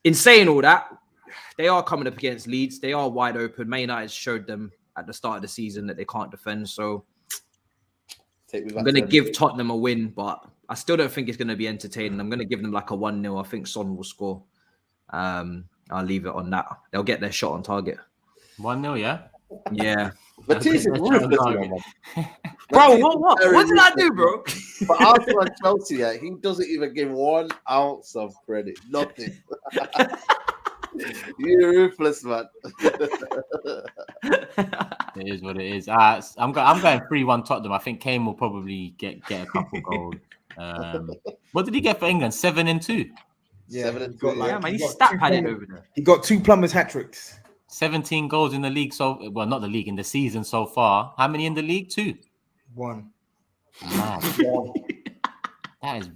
in saying all that, they are coming up against Leeds. They are wide open. Man United showed them at the start of the season that they can't defend. So I'm going to give Tottenham a win, but I still don't think it's going to be entertaining. I'm going to give them like a 1-0. I think Son will score. I'll leave it on that. They'll get their shot on target. 1-0, yeah? Yeah. Matisse is ruthless, bro. What did I do, bro? But Arsenal and Chelsea, he doesn't even give 1 ounce of credit. Nothing. You're ruthless, man. It is what it is. I'm going 3-1 Tottenham. I think Kane will probably get a couple goals. What did he get for England? 7 and 2. Yeah, 7 and 2. Yeah, man, he's stat padded over there. He got 2 Plumbers hat tricks. 17 goals in the league not the league, in the season so far. How many in the league? 2. 1. Man.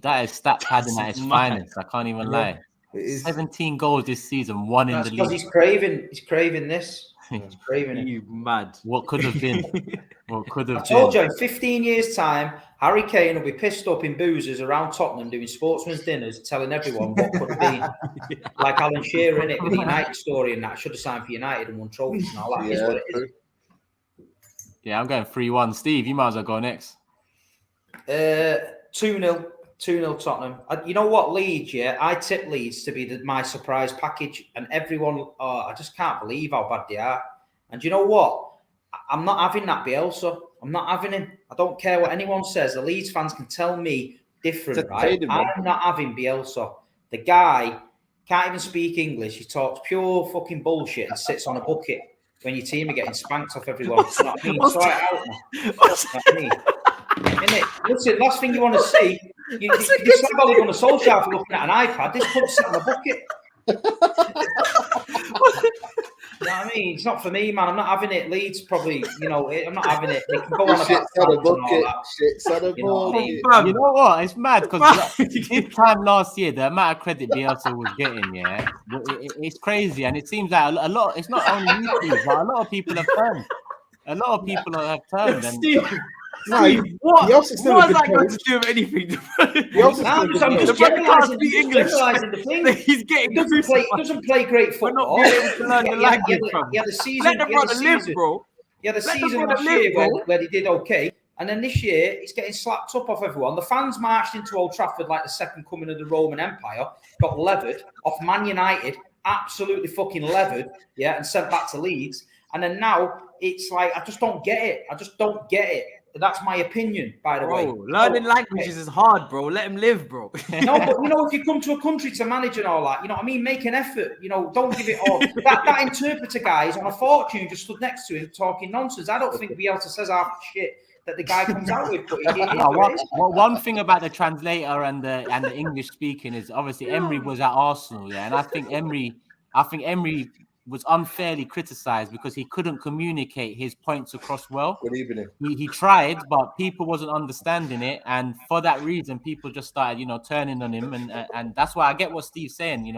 that is stat padding at its finest. I can't even lie. 17 goals this season, 1 in the league. Because he's craving this. He's craving it. You mad. What could have been? I told you, in 15 years' time, Harry Kane will be pissed up in boozers around Tottenham doing sportsman's dinners, telling everyone what could have been. Like Alan Shearer, innit, with the United story and that. Should have signed for United and won trophies and all that. Is what it is. Yeah, I'm going 3-1. Steve, you might as well go next. 2-0. 2-0 Tottenham. You know what, Leeds, yeah? I tip Leeds to be my surprise package. And everyone, I just can't believe how bad they are. And you know what? I'm not having that Bielsa. I'm not having him. I don't care what anyone says. The Leeds fans can tell me different, right? I'm not having Bielsa. The guy can't even speak English. He talks pure fucking bullshit and sits on a bucket when your team are getting spanked off everyone. You know what I mean? Sort it out, man. You know what I mean? Innit? Listen, last thing you want to see, you slag on a Solskjaer for looking at an iPad. This cunt's sitting on a bucket. You know what I mean? It's not for me, man. I'm not having it. Leeds probably, I'm not having it. They can go on about a bucket. Shit's on a bucket. You know what? It's mad because this time last year, the amount of credit Bielsa was getting, it's crazy, and it seems like a lot. It's not only you, but a lot of people have turned. A lot of people have turned. And No, What? Bielsa's still What a has good that got coach. to do with anything? Bielsa's Nah, still a I'm good just coach. generalising the thing. He's getting He doesn't play great We're not football. being able to learn the language from. He had a season. Let the brother live, bro. He had a Let the season brother last live, year bro. where he did okay. And then this year, he's getting slapped up off everyone. The fans marched into Old Trafford like the second coming of the Roman Empire, got levered off Man United, absolutely fucking levered, yeah, and sent back to Leeds. And then now it's like, I just don't get it. I just don't get it. That's my opinion, by the way. Learning languages is hard, bro. Let him live, bro. No, but you know, if you come to a country to manage and all that, you know what I mean? Make an effort. You know, don't give it all. that interpreter guy is on a fortune, just stood next to him talking nonsense. I don't think Bielsa says half the shit that the guy comes out with. But one thing about the translator and the English speaking is obviously Emery was at Arsenal, yeah, and I think Emery was unfairly criticised because he couldn't communicate his points across well. Good evening. He tried, but people wasn't understanding it, and for that reason, people just started, turning on him, and that's why I get what Steve's saying.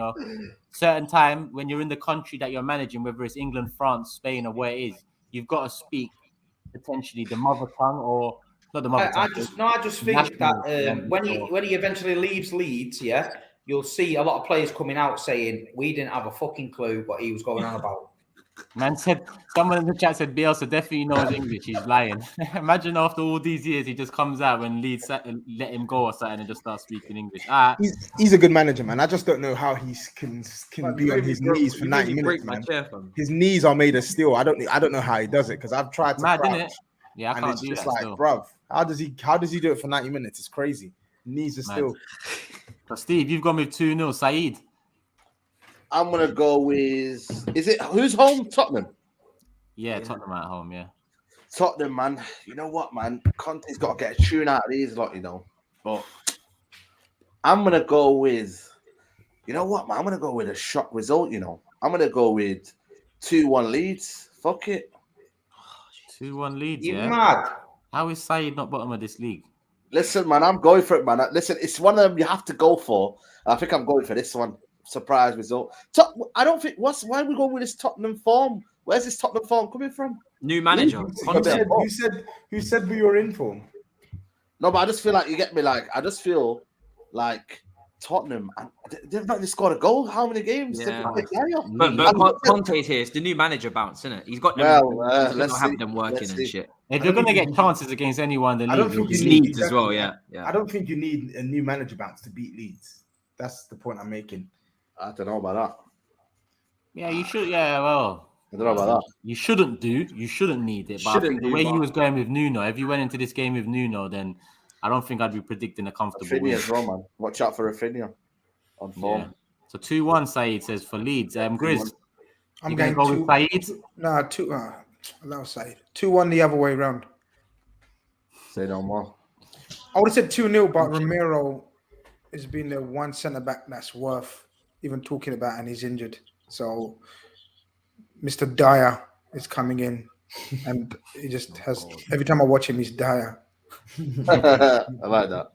Certain time when you're in the country that you're managing, whether it's England, France, Spain, or where it is, you've got to speak potentially the mother tongue or not the mother tongue. I just think that when he eventually leaves Leeds, yeah, you'll see a lot of players coming out saying we didn't have a fucking clue what he was going on about. Man said, someone in the chat said Bielsa definitely knows English. He's lying. Imagine after all these years, he just comes out when Leeds let him go or something and just starts speaking English. He's a good manager, man. I just don't know how he can be on his knees for 90 minutes, man. His knees are made of steel. I don't know how he does it because I've tried to. Mad, innit? Yeah, I and can't it's do just that like, still. bruv, how does he do it for 90 minutes? It's crazy. Knees are still. But Steve, you've gone with 2-0. SAEED. I'm gonna go with. Is it who's home? Tottenham. Yeah, Tottenham at home. Yeah. Tottenham, man. You know what, man? Conte's got to get a tune out of these lot, But I'm gonna go with. You know what, man? I'm gonna go with a shock result. I'm gonna go with 2-1 Leeds. Fuck it. 2-1 Leeds. You're yeah. mad. How is SAEED not bottom of this league? Listen, man, I'm going for it, man. Listen, it's one of them you have to go for. I think I'm going for this one. Surprise result. I don't think. Why are we going with this Tottenham form? Where's this Tottenham form coming from? New manager. Who said we were in form? No, but I just feel like you get me. Like I just feel like Tottenham. They've not even scored a goal. How many games? Yeah. But Conte's here. It's the new manager bounce, isn't it? He's got them. Let's have them working and shit. If you're gonna get chances against anyone, then I don't think you Leeds as well. Yeah. I don't think you need a new manager bounce to beat Leeds. That's the point I'm making. I don't know about that. Yeah, you should. Yeah, well, I don't know about that. You shouldn't need it. But I think the way you was going with Nuno, if you went into this game with Nuno, then I don't think I'd be predicting a comfortable win. As well, man. Watch out for Rafinha on form. Yeah. So 2-1, SAEED says for Leeds. GRIZZ, I'm going go with SAEED. Nah, allow SAEED. 2-1 the other way around. Say no more. I would have said 2-0, but Romero has been the one centre back that's worth even talking about, and he's injured. So Mr. Dyer is coming in, and he just has. Every time I watch him, he's Dyer. I like that.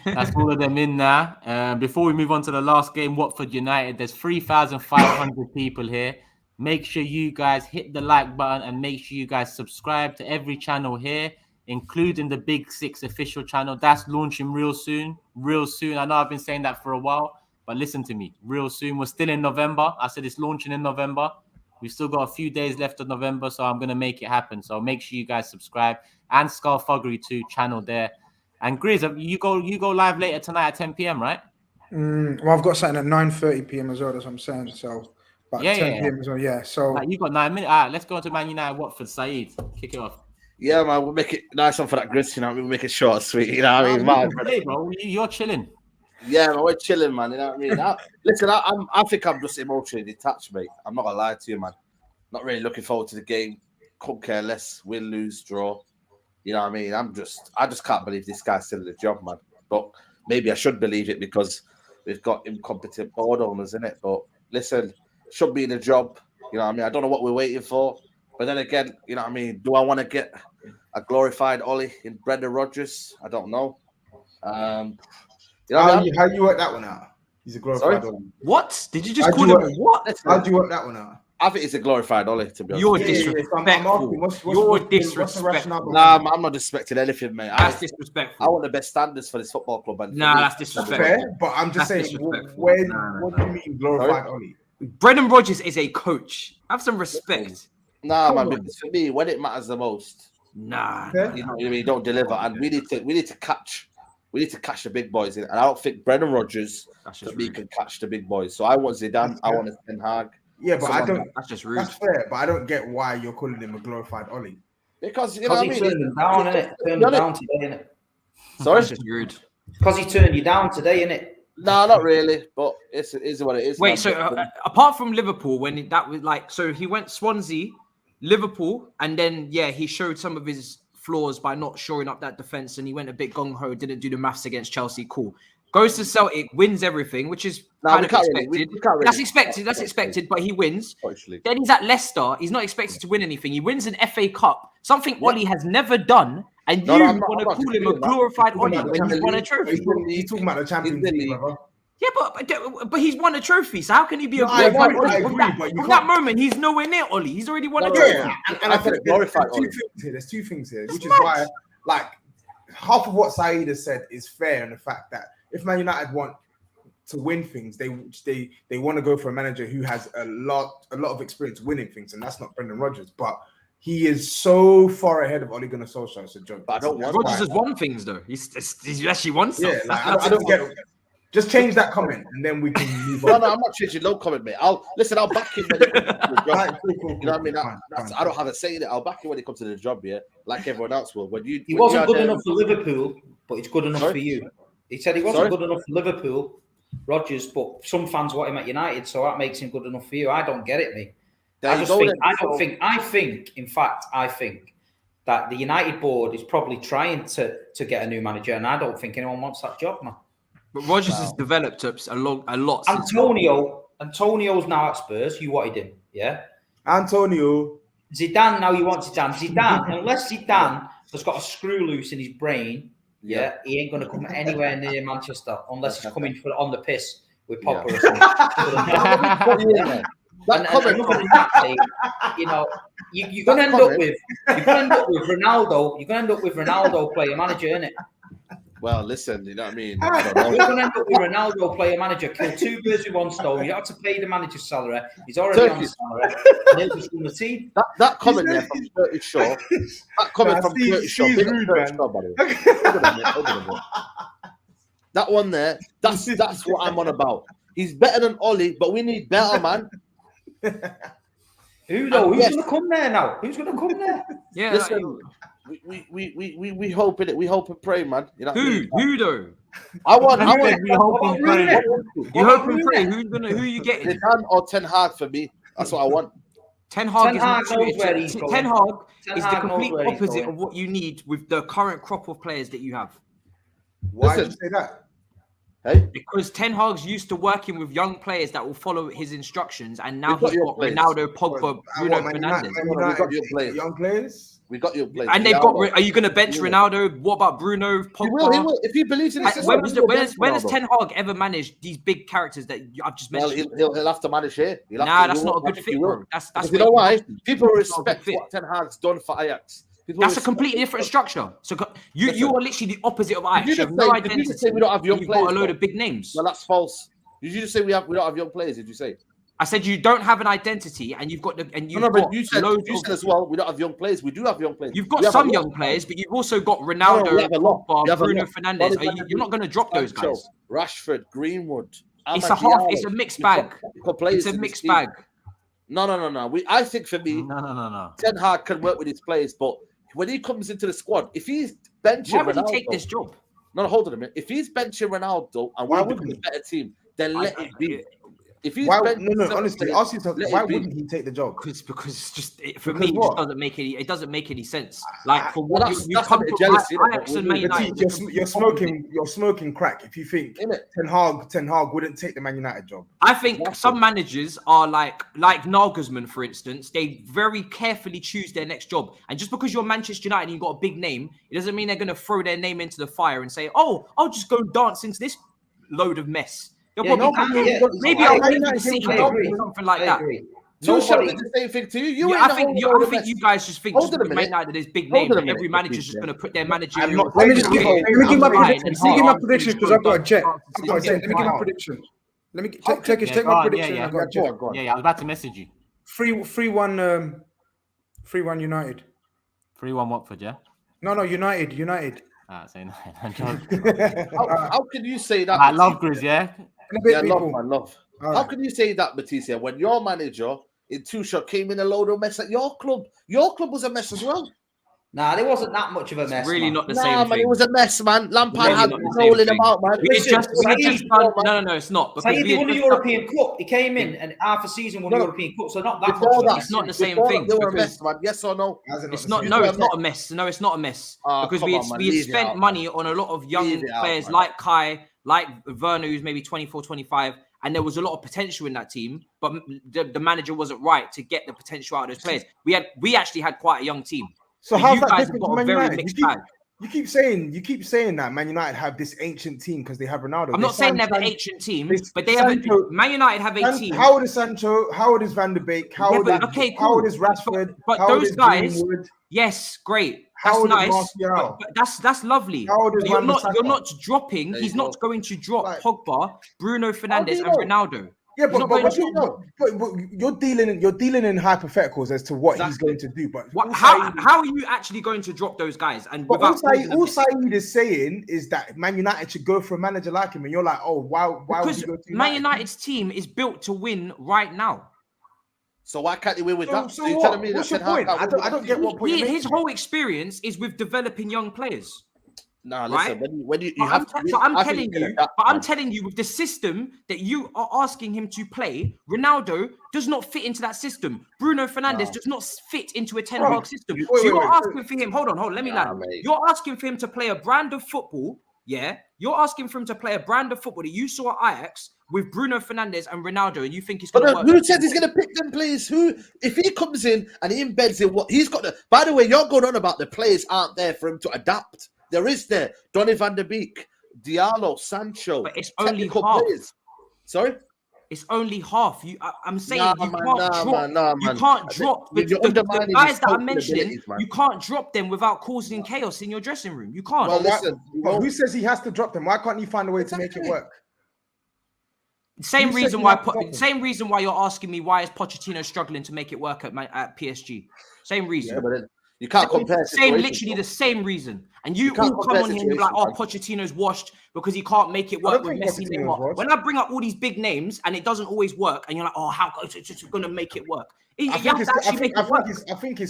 That's all of them in now. Before we move on to the last game, Watford United, there's 3,500 people here. Make sure you guys hit the like button and make sure you guys subscribe to every channel here, including the Big Six official channel. That's launching real soon. Real soon. I know I've been saying that for a while, but listen to me. Real soon. We're still in November. I said it's launching in November. We've still got a few days left of November, so I'm going to make it happen. So make sure you guys subscribe. And THUGGERY 2 channel there. And GRIZZ, you go live later tonight at 10 p.m., right? Well, I've got something at 9:30 p.m. as well, that's what I'm saying. So, but 10 p.m. as well, yeah. So, right, you got 9 minutes. All right, let's go to Man United Watford. SAEED, kick it off. Yeah, man, we'll make it nice one for that GRIZZ, We'll make it short and sweet, what I mean? Hey, bro, you're chilling. Yeah, man, we're chilling, man, what I mean? Listen, I think I'm just emotionally detached, mate. I'm not going to lie to you, man. Not really looking forward to the game. Couldn't care less. Win, lose, draw. You know what I mean? I just can't believe this guy's still in the job, man. But maybe I should believe it because we've got incompetent board owners in it. But listen, should be in the job. You know what I mean? I don't know what we're waiting for. But then again, you know what I mean? Do I want to get a glorified Ollie in Brendan Rodgers? I don't know. How you work that one out? He's a glorified Ollie. What? Did you just call him what? How do you work that one out? I think it's a glorified Ollie, to be honest. You're Yeah, disrespectful. so I'm asking, You're the disrespectful. rationale Nah, behind I'm not disrespecting anything, mate. That's disrespectful. I want the best standards for this football club. And Nah, for me, that's it? disrespectful. Fair, but I'm just That's saying, disrespectful. when, Nah, what do you mean glorified Ollie? Brendan Rodgers is a coach. Have some respect. Nah, Come man, on. because for me, when it matters the most, Nah. Yeah. you know what I mean, don't deliver, and we need to catch the big boys in. And I don't think Brendan Rodgers That's for just me rude. can catch the big boys. So I want Zidane, I want Ten Hag. Yeah, but I don't. That's just rude. That's fair, but I don't get why you're calling him a glorified Ollie. Because you know what I Because mean. he turned him down, innit? Turned him down today, innit? Sorry, That's just rude. Because he turned you down today, innit? no, not really, but it is what it is. Wait, man. so apart from Liverpool, when that was like, so he went Swansea, Liverpool, and then he showed some of his flaws by not shoring up that defense, and he went a bit gung ho, didn't do the maths against Chelsea. Cool. Goes to Celtic, wins everything, which is kind of expected. That's expected. That's expected, but he wins. Then he's at Leicester. He's not expected to win anything. He wins an FA Cup, something Ollie has never done, and you want to call him a glorified Ollie when he's won a trophy. He's talking about the Champions League, brother. Yeah, but he's won a trophy, so how can he be a glorified Ollie? From that moment, he's nowhere near Ollie. He's already won a trophy. Yeah, and I think there's two things here, which is why, like, half of what SAEED has said is fair in the fact that if Man United want to win things, they want to go for a manager who has a lot of experience winning things, and that's not Brendan Rodgers. But he is so far ahead of Ole Gunnar Solskjaer. It's a joke. But I don't want Rodgers has won things though. He's actually won stuff. Yeah, like, I don't get it. Just change that comment, and then we can move on. No, I'm not changing no comment, mate. I'll back him when it comes to the job. You know what I mean? I don't have a say in it. I'll back him when it comes to the job, yeah, like everyone else will. He wasn't good enough for Liverpool, but it's good enough for you. He said he wasn't good enough for Liverpool, Rodgers, but some fans want him at United, so that makes him good enough for you. I don't get it, mate. I think that the United board is probably trying to get a new manager, and I don't think anyone wants that job, man. But Rodgers has developed a lot. Antonio's now at Spurs. You wanted him, yeah? Antonio. Zidane, now you want Zidane. Zidane, unless Zidane has got a screw loose in his brain, he ain't going to come anywhere near Manchester unless he's coming on the piss with Pogba or something. You're going to end up with Ronaldo. You're going to end up with Ronaldo player manager, innit? Well, listen, you know what I mean? We're going to end up with Ronaldo player manager, kill two birds with one stone. You don't have to pay the manager's salary. He's already on salary. And he'll just run the team. That comment there from Curtis Shaw. That comment from Curtis Shaw. That one there, that's what I'm on about. He's better than Ollie, but we need better, man. Who's going to come there now? Who's going to come there? Yeah, listen, we hope in it. We hope and pray, man. You know who though? I want. We hope and pray. You hope and pray. Who you getting? Zidane or Ten Hag for me. That's what I want. Ten Hag is the Hag complete opposite of what you need with the current crop of players that you have. Why did you say that? Hey? Because Ten Hag's used to working with young players that will follow his instructions, and now he's got Ronaldo, Pogba, Bruno Fernandes. We got your players. Young players. We got your players. And they've got. Are you going to bench Ronaldo? What about Bruno, Pogba? He will. If he believes in his system. When has Ten Hag ever managed these big characters that I've just mentioned? Well, he'll have to manage here. That's not a good fit, bro. That's you know why? People respect what Ten Hag's done for Ajax. That's a completely different structure. So you are literally the opposite of Ajax. You have no identity. Did you say we don't have young players? You've got a load of big names. Well, that's false. Did you just say we don't have young players? Did you say? I said you don't have an identity, and you've got but you said as well. We don't have young players. We do have young players. You've got some young players, but you've also got Ronaldo, Pogba, Bruno Fernandes. You're not going to drop those guys. Rashford, Greenwood. It's a mixed bag. It's a mixed bag. No. I think for me, no. Ten Hag can work with his players, but when he comes into the squad, if he's benching why would Ronaldo, he take this job? No, hold on a minute. If he's benching Ronaldo and we're becoming a better team, then let it be. If he's honestly, ask yourself, why wouldn't he take the job? Because it's just for me, it doesn't make any sense. Like for what you come to jealousy, you're smoking crack if you think Ten Hag wouldn't take the Man United job. I think some managers are like Nagelsmann, for instance. They very carefully choose their next job, and just because you're Manchester United and you've got a big name, it doesn't mean they're going to throw their name into the fire and say, "Oh, I'll just go dance into this load of mess." Maybe I'll wait for the city or something like that. Tuchel did the same thing to you. I think you guys just think Man United is big name. Every manager's just going to put their manager. Let me give my prediction. Let me give my prediction because I've got a jet. Let me give my prediction. Let me take my prediction. Yeah, I was about to message you. 3-1 United. 3-1 Watford, yeah? No, United. Saying how can you say that? I love GRIZZ, yeah? Love. How can you say that, Matisse, when your manager in Tuchel came in a load of mess at your club? Your club was a mess as well. Nah, there wasn't that much of a mess. It's really not the same thing. It was a mess, man. Lampard had rolling him out, man. No, it's not. Because he won the European Cup. He came in and half a season won the European Cup, so not that much. It's not the same thing. They were a mess, man. Yes or no? It's not. No, it's not a mess. No, it's not a mess. Because we had spent money on a lot of young players like Kai, like Werner, who's maybe 24, 25. And there was a lot of potential in that team, but the manager wasn't right to get the potential out of those players. We actually had quite a young team. So how's that different to Man United? You keep saying that Man United have this ancient team because they have Ronaldo. I'm not saying they have an ancient team, but they have Man United have a team. How old is Sancho? How old is Van der Beek? How old is Rashford? But those guys, yes, great. That's nice. But that's lovely. You're not dropping. He's not going to drop Pogba, Bruno Fernandes, and Ronaldo. Yeah, but you're dealing in hypotheticals as to what he's going to do. But how are you actually going to drop those guys? And all SAEED is saying is that Man United should go for a manager like him, and you're like, oh, why would you go to Man United's team is built to win right now. So why can't he win with that? So you're telling me what's your point? I don't get what point. His whole experience is with developing young players. Nah, listen. Right? When you I'm telling you, with the system that you are asking him to play, Ronaldo does not fit into that system. Bruno Fernandes does not fit into a Ten Hag system. So you're asking for him. Hold on. Let me land. You're asking for him to play a brand of football. Yeah, you're asking for him to play a brand of football that you saw at Ajax with Bruno Fernandes and Ronaldo, and you think he's going to work? Who says he's going to pick them players? If he comes in and he embeds in what he's got to... By the way, you're going on about the players aren't there for him to adapt. There is there. Donny van der Beek, Diallo, Sancho. But it's only half. Players. Sorry? It's only half. I'm saying you can't drop the guys that I'm mentioning. You can't drop them without causing chaos in your dressing room. You can't. Well, listen. Who says he has to drop them? Why can't he find a way to make it work? Same reason why you're asking me why is Pochettino struggling to make it work at PSG. Same reason. Yeah, but you can't compare. Literally the same reason. And you all come on here and be like, oh, Pochettino's washed because he can't make it work with Messi. When I bring up all these big names and it doesn't always work, and you're like, oh, how is it going to make it work? I think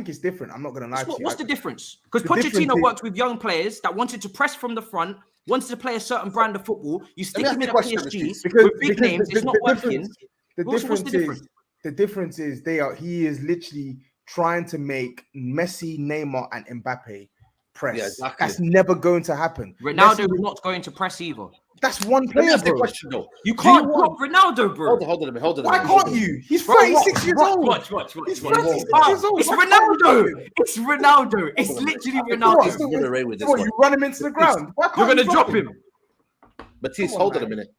it's different. I'm not going to lie to you. What's the difference? Because Pochettino worked with young players that wanted to press from the front, wanted to play a certain brand of football. You stick him in a PSG with big names, it's not working. The difference is he is literally trying to make Messi, Neymar, and Mbappe press. Yeah, exactly. That's never going to happen. Ronaldo is not going to press either. That's one player, bro. You can't block Ronaldo, bro. Hold on a minute. Why can't you? He's 36 years old. Watch. He's 36 years old. It's Ronaldo. It's Ronaldo. It's literally Ronaldo. What, you run him into the ground? You're going to drop him. Matisse, hold on a minute.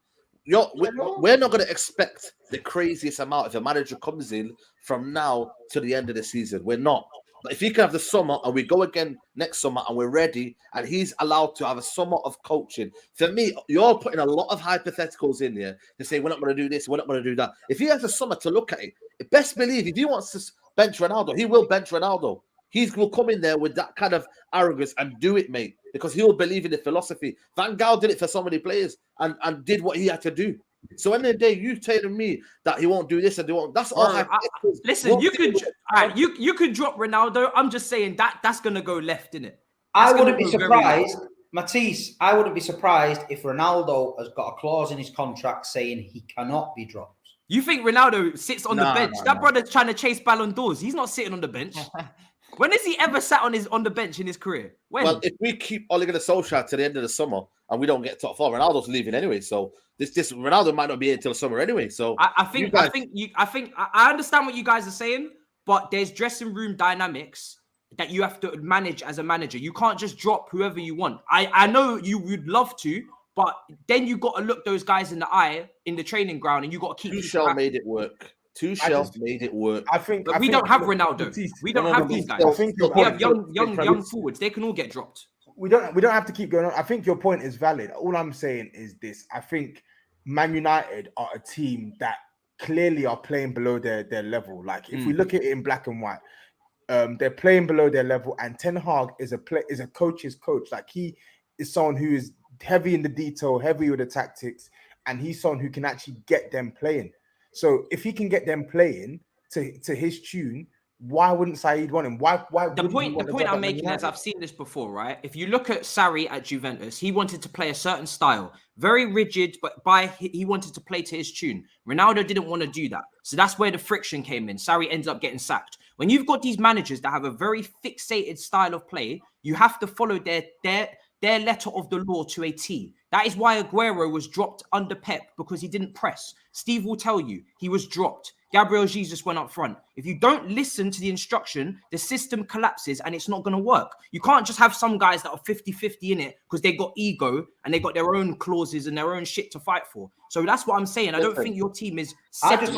We're not going to expect the craziest amount if a manager comes in from now to the end of the season. We're not. But if he can have the summer and we go again next summer and we're ready and he's allowed to have a summer of coaching, for me, you're putting a lot of hypotheticals in here to say we're not going to do this, we're not going to do that. If he has a summer to look at it, best believe if he wants to bench Ronaldo, he will bench Ronaldo. He will come in there with that kind of arrogance and do it, mate, because he'll believe in the philosophy. Van Gaal did it for so many players and did what he had to do. So in the day, you telling me that he won't do this and they won't. That's all. Listen, you could drop Ronaldo. I'm just saying that's gonna go left, innit? I wouldn't be surprised, Matisse. I wouldn't be surprised if Ronaldo has got a clause in his contract saying he cannot be dropped. You think Ronaldo sits on the bench? That brother's trying to chase Ballon d'Ors. He's not sitting on the bench. When has he ever sat on the bench in his career? When? Well, if we keep Ole Gunnar Solskjaer to the end of the summer and we don't get top four, Ronaldo's leaving anyway. So this Ronaldo might not be here until the summer anyway. So I understand what you guys are saying, but there's dressing room dynamics that you have to manage as a manager. You can't just drop whoever you want. I know you would love to, but then you got to look those guys in the eye in the training ground, and you got to keep. Tuchel made it work. Tuchel made it work. But we don't have Ronaldo. We don't have these guys. We have young forwards. They can all get dropped. We don't have to keep going on. I think your point is valid. All I'm saying is this: I think Man United are a team that clearly are playing below their level. Like if we look at it in black and white, they're playing below their level. And Ten Hag is a coach's coach. Like he is someone who is heavy in the detail, heavy with the tactics, and he's someone who can actually get them playing. So if he can get them playing to his tune, why wouldn't SAEED want him? Why the point I'm making is I've seen this before, right? If you look at Sarri at Juventus, he wanted to play a certain style, very rigid, but he wanted to play to his tune. Ronaldo didn't want to do that. So that's where the friction came in. Sarri ended up getting sacked. When you've got these managers that have a very fixated style of play, you have to follow their letter of the law to a T. That is why Aguero was dropped under Pep, because he didn't press. Steve will tell you he was dropped. Gabriel Jesus went up front. If you don't listen to the instruction, the system collapses and it's not going to work. You can't just have some guys that are 50-50 in it because they got ego and they got their own clauses and their own shit to fight for. So that's what I'm saying. I don't think your team is set up.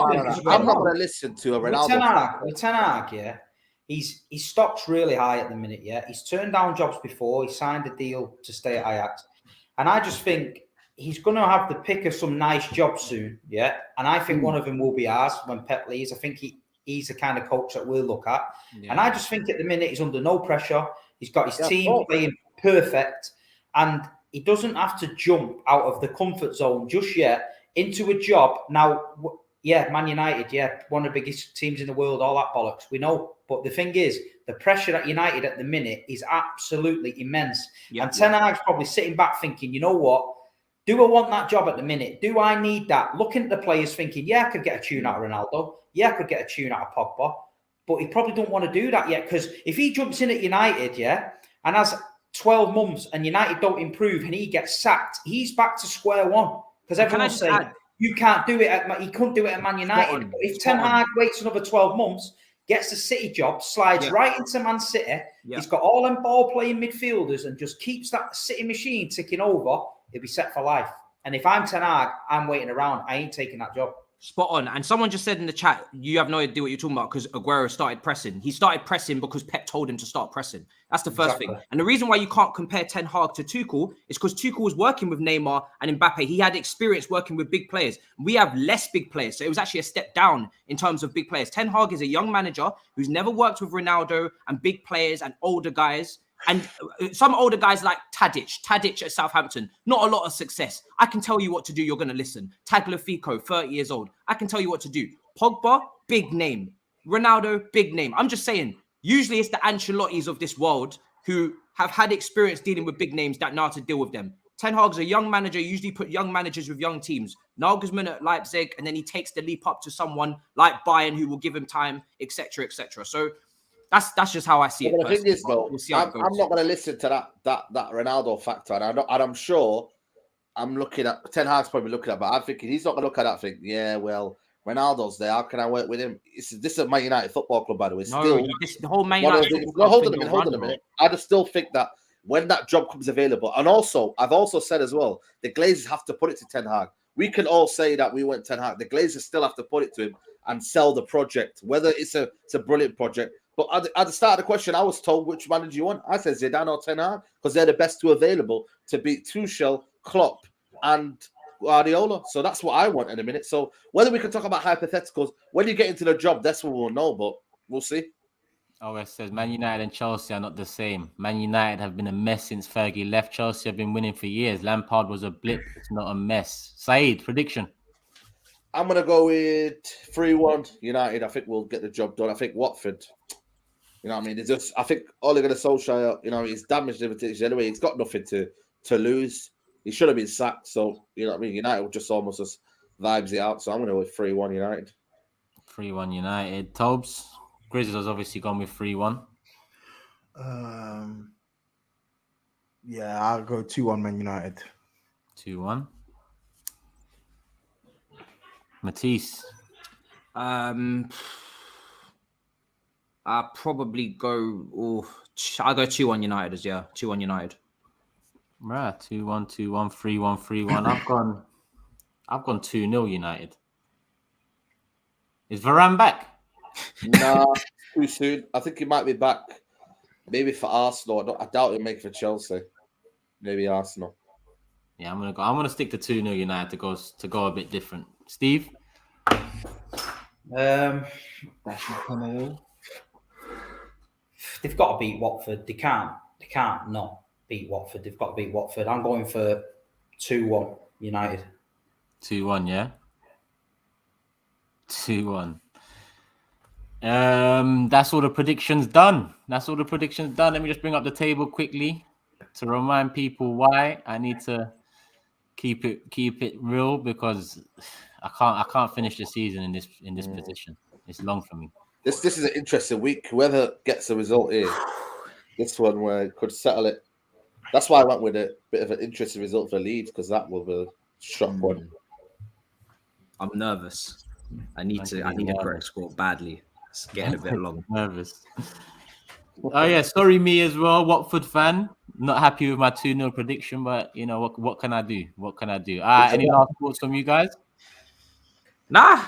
I'm not going to listen to a Ronaldo. With Ten Hag, yeah, his stock's really high at the minute, yeah. He's turned down jobs before. He signed a deal to stay at Ajax. And I just think he's going to have the pick of some nice jobs soon, yeah? And I think one of them will be ours when Pep leaves. I think he's the kind of coach that we'll look at. Yeah. And I just think at the minute he's under no pressure. He's got his team playing perfect. And he doesn't have to jump out of the comfort zone just yet into a job. Now, yeah, Man United, yeah, one of the biggest teams in the world, all that bollocks. We know. But the thing is, the pressure at United at the minute is absolutely immense. Yeah, and Ten Hag's probably sitting back thinking, you know what? Do I want that job at the minute? Do I need that? Looking at the players thinking, yeah, I could get a tune out of Ronaldo. Yeah, I could get a tune out of Pogba. But he probably don't want to do that yet, because if he jumps in at United, yeah, and has 12 months and United don't improve and he gets sacked, he's back to square one. Because everyone's saying, you can't do it he couldn't do it at Man United. But if Ten Hag waits another 12 months, gets the City job, slides right into Man City, he's got all them ball-playing midfielders and just keeps that City machine ticking over, he'll be set for life. And if I'm Ten Hag, I'm waiting around. I ain't taking that job. Spot on. And someone just said in the chat, you have no idea what you're talking about because Aguero started pressing. He started pressing because Pep told him to start pressing. That's the first thing. And the reason why you can't compare Ten Hag to Tuchel is because Tuchel was working with Neymar and Mbappe. He had experience working with big players. We have less big players. So it was actually a step down in terms of big players. Ten Hag is a young manager who's never worked with Ronaldo and big players and older guys. And some older guys like Tadic at Southampton, not a lot of success. I can tell you what to do. You're going to listen. Tagliafico, 30 years old. I can tell you what to do. Pogba, big name. Ronaldo, big name. I'm just saying, usually it's the Ancelottis of this world who have had experience dealing with big names that know how to deal with them. Ten Hag's a young manager, usually put young managers with young teams. Nagelsmann at Leipzig, and then he takes the leap up to someone like Bayern who will give him time, etc., etc. So that's just how I see it. The thing is, though, I'm not going to listen to that Ronaldo factor, and I'm sure I'm looking at Ten Hag's probably looking at, but I'm thinking he's not going to look at that and think, yeah, well, Ronaldo's there. How can I work with him? This is a Man United Football Club, by the way. The whole Man United. Hold on a minute. I just still think that when that job comes available, and also I've also said as well, the Glazers have to put it to Ten Hag. We can all say that we want Ten Hag. The Glazers still have to put it to him and sell the project, whether it's a brilliant project. But at the start of the question, I was told which manager you want. I said Zidane or Ten Hag because they're the best two available to beat Tuchel, Klopp, and Guardiola. So that's what I want in a minute. So whether we can talk about hypotheticals, when you get into the job, that's what we'll know, but we'll see. OS says Man United and Chelsea are not the same. Man United have been a mess since Fergie left. Chelsea have been winning for years. Lampard was a blip. It's not a mess. SAEED, prediction. I'm going to go with 3-1 United. I think we'll get the job done. I think Watford, you know what I mean? It's just, I think Ole Gunnar Solskjaer, you know, he's damaged the reputation anyway. He's got nothing to lose. He should have been sacked. So, you know what I mean? United will just almost just vibes it out. So I'm going to go with 3-1 United. 3-1 United. TOBS, GRIZZ has obviously gone with 3-1. Yeah, I'll go 2-1 Man United. 2-1. Matisse. I'll probably go. I'll go 2-1 United. 2-1 United. Right, 2-1, 2-1, 3-1, 3-1. I've gone 2-0 United. Is Varane back? Nah, too soon. I think he might be back. Maybe for Arsenal. I doubt he'll make it for Chelsea. Maybe Arsenal. Yeah, I'm gonna stick to 2-0 United to go a bit different. Steve? They've got to beat Watford. They can't not beat Watford. They've got to beat Watford. I'm going for 2-1 United. 2-1, yeah. 2-1. That's all the predictions done. Let me just bring up the table quickly to remind people why I need to keep it real, because I can't finish the season in this position. It's long for me. This is an interesting week. Whoever gets a result here, this one where it could settle it. That's why I went with a bit of an interesting result for Leeds, because that will be a shock one. I'm nervous. I need a correct score badly. It's getting a bit long. Nervous. Oh yeah, sorry me as well, Watford fan. Not happy with my 2-0 prediction, but you know what can I do? Any last thoughts from you guys? No,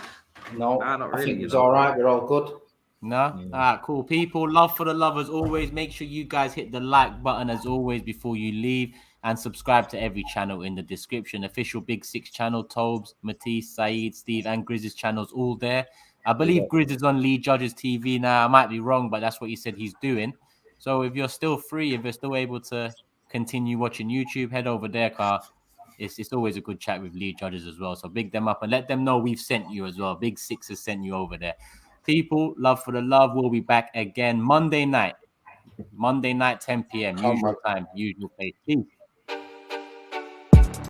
not I really. think it's all right. We're all good. No? All right, cool. People, love for the love as always. Make sure you guys hit the like button as always before you leave, and subscribe to every channel in the description. Official Big Six channel, TOBS, Matisse, SAEED, Steve, and GRIZZ's channels all there. I believe GRIZZ is on Lee Judge's TV now. I might be wrong, but that's what he said he's doing. So if you're still free, if you're still able to continue watching YouTube, head over there, car. It's always a good chat with Lee Judges as well. So big them up and let them know we've sent you as well. Big Six has sent you over there. People, love for the love. We'll be back again Monday night, 10 p.m. Usual time, usual place. Peace.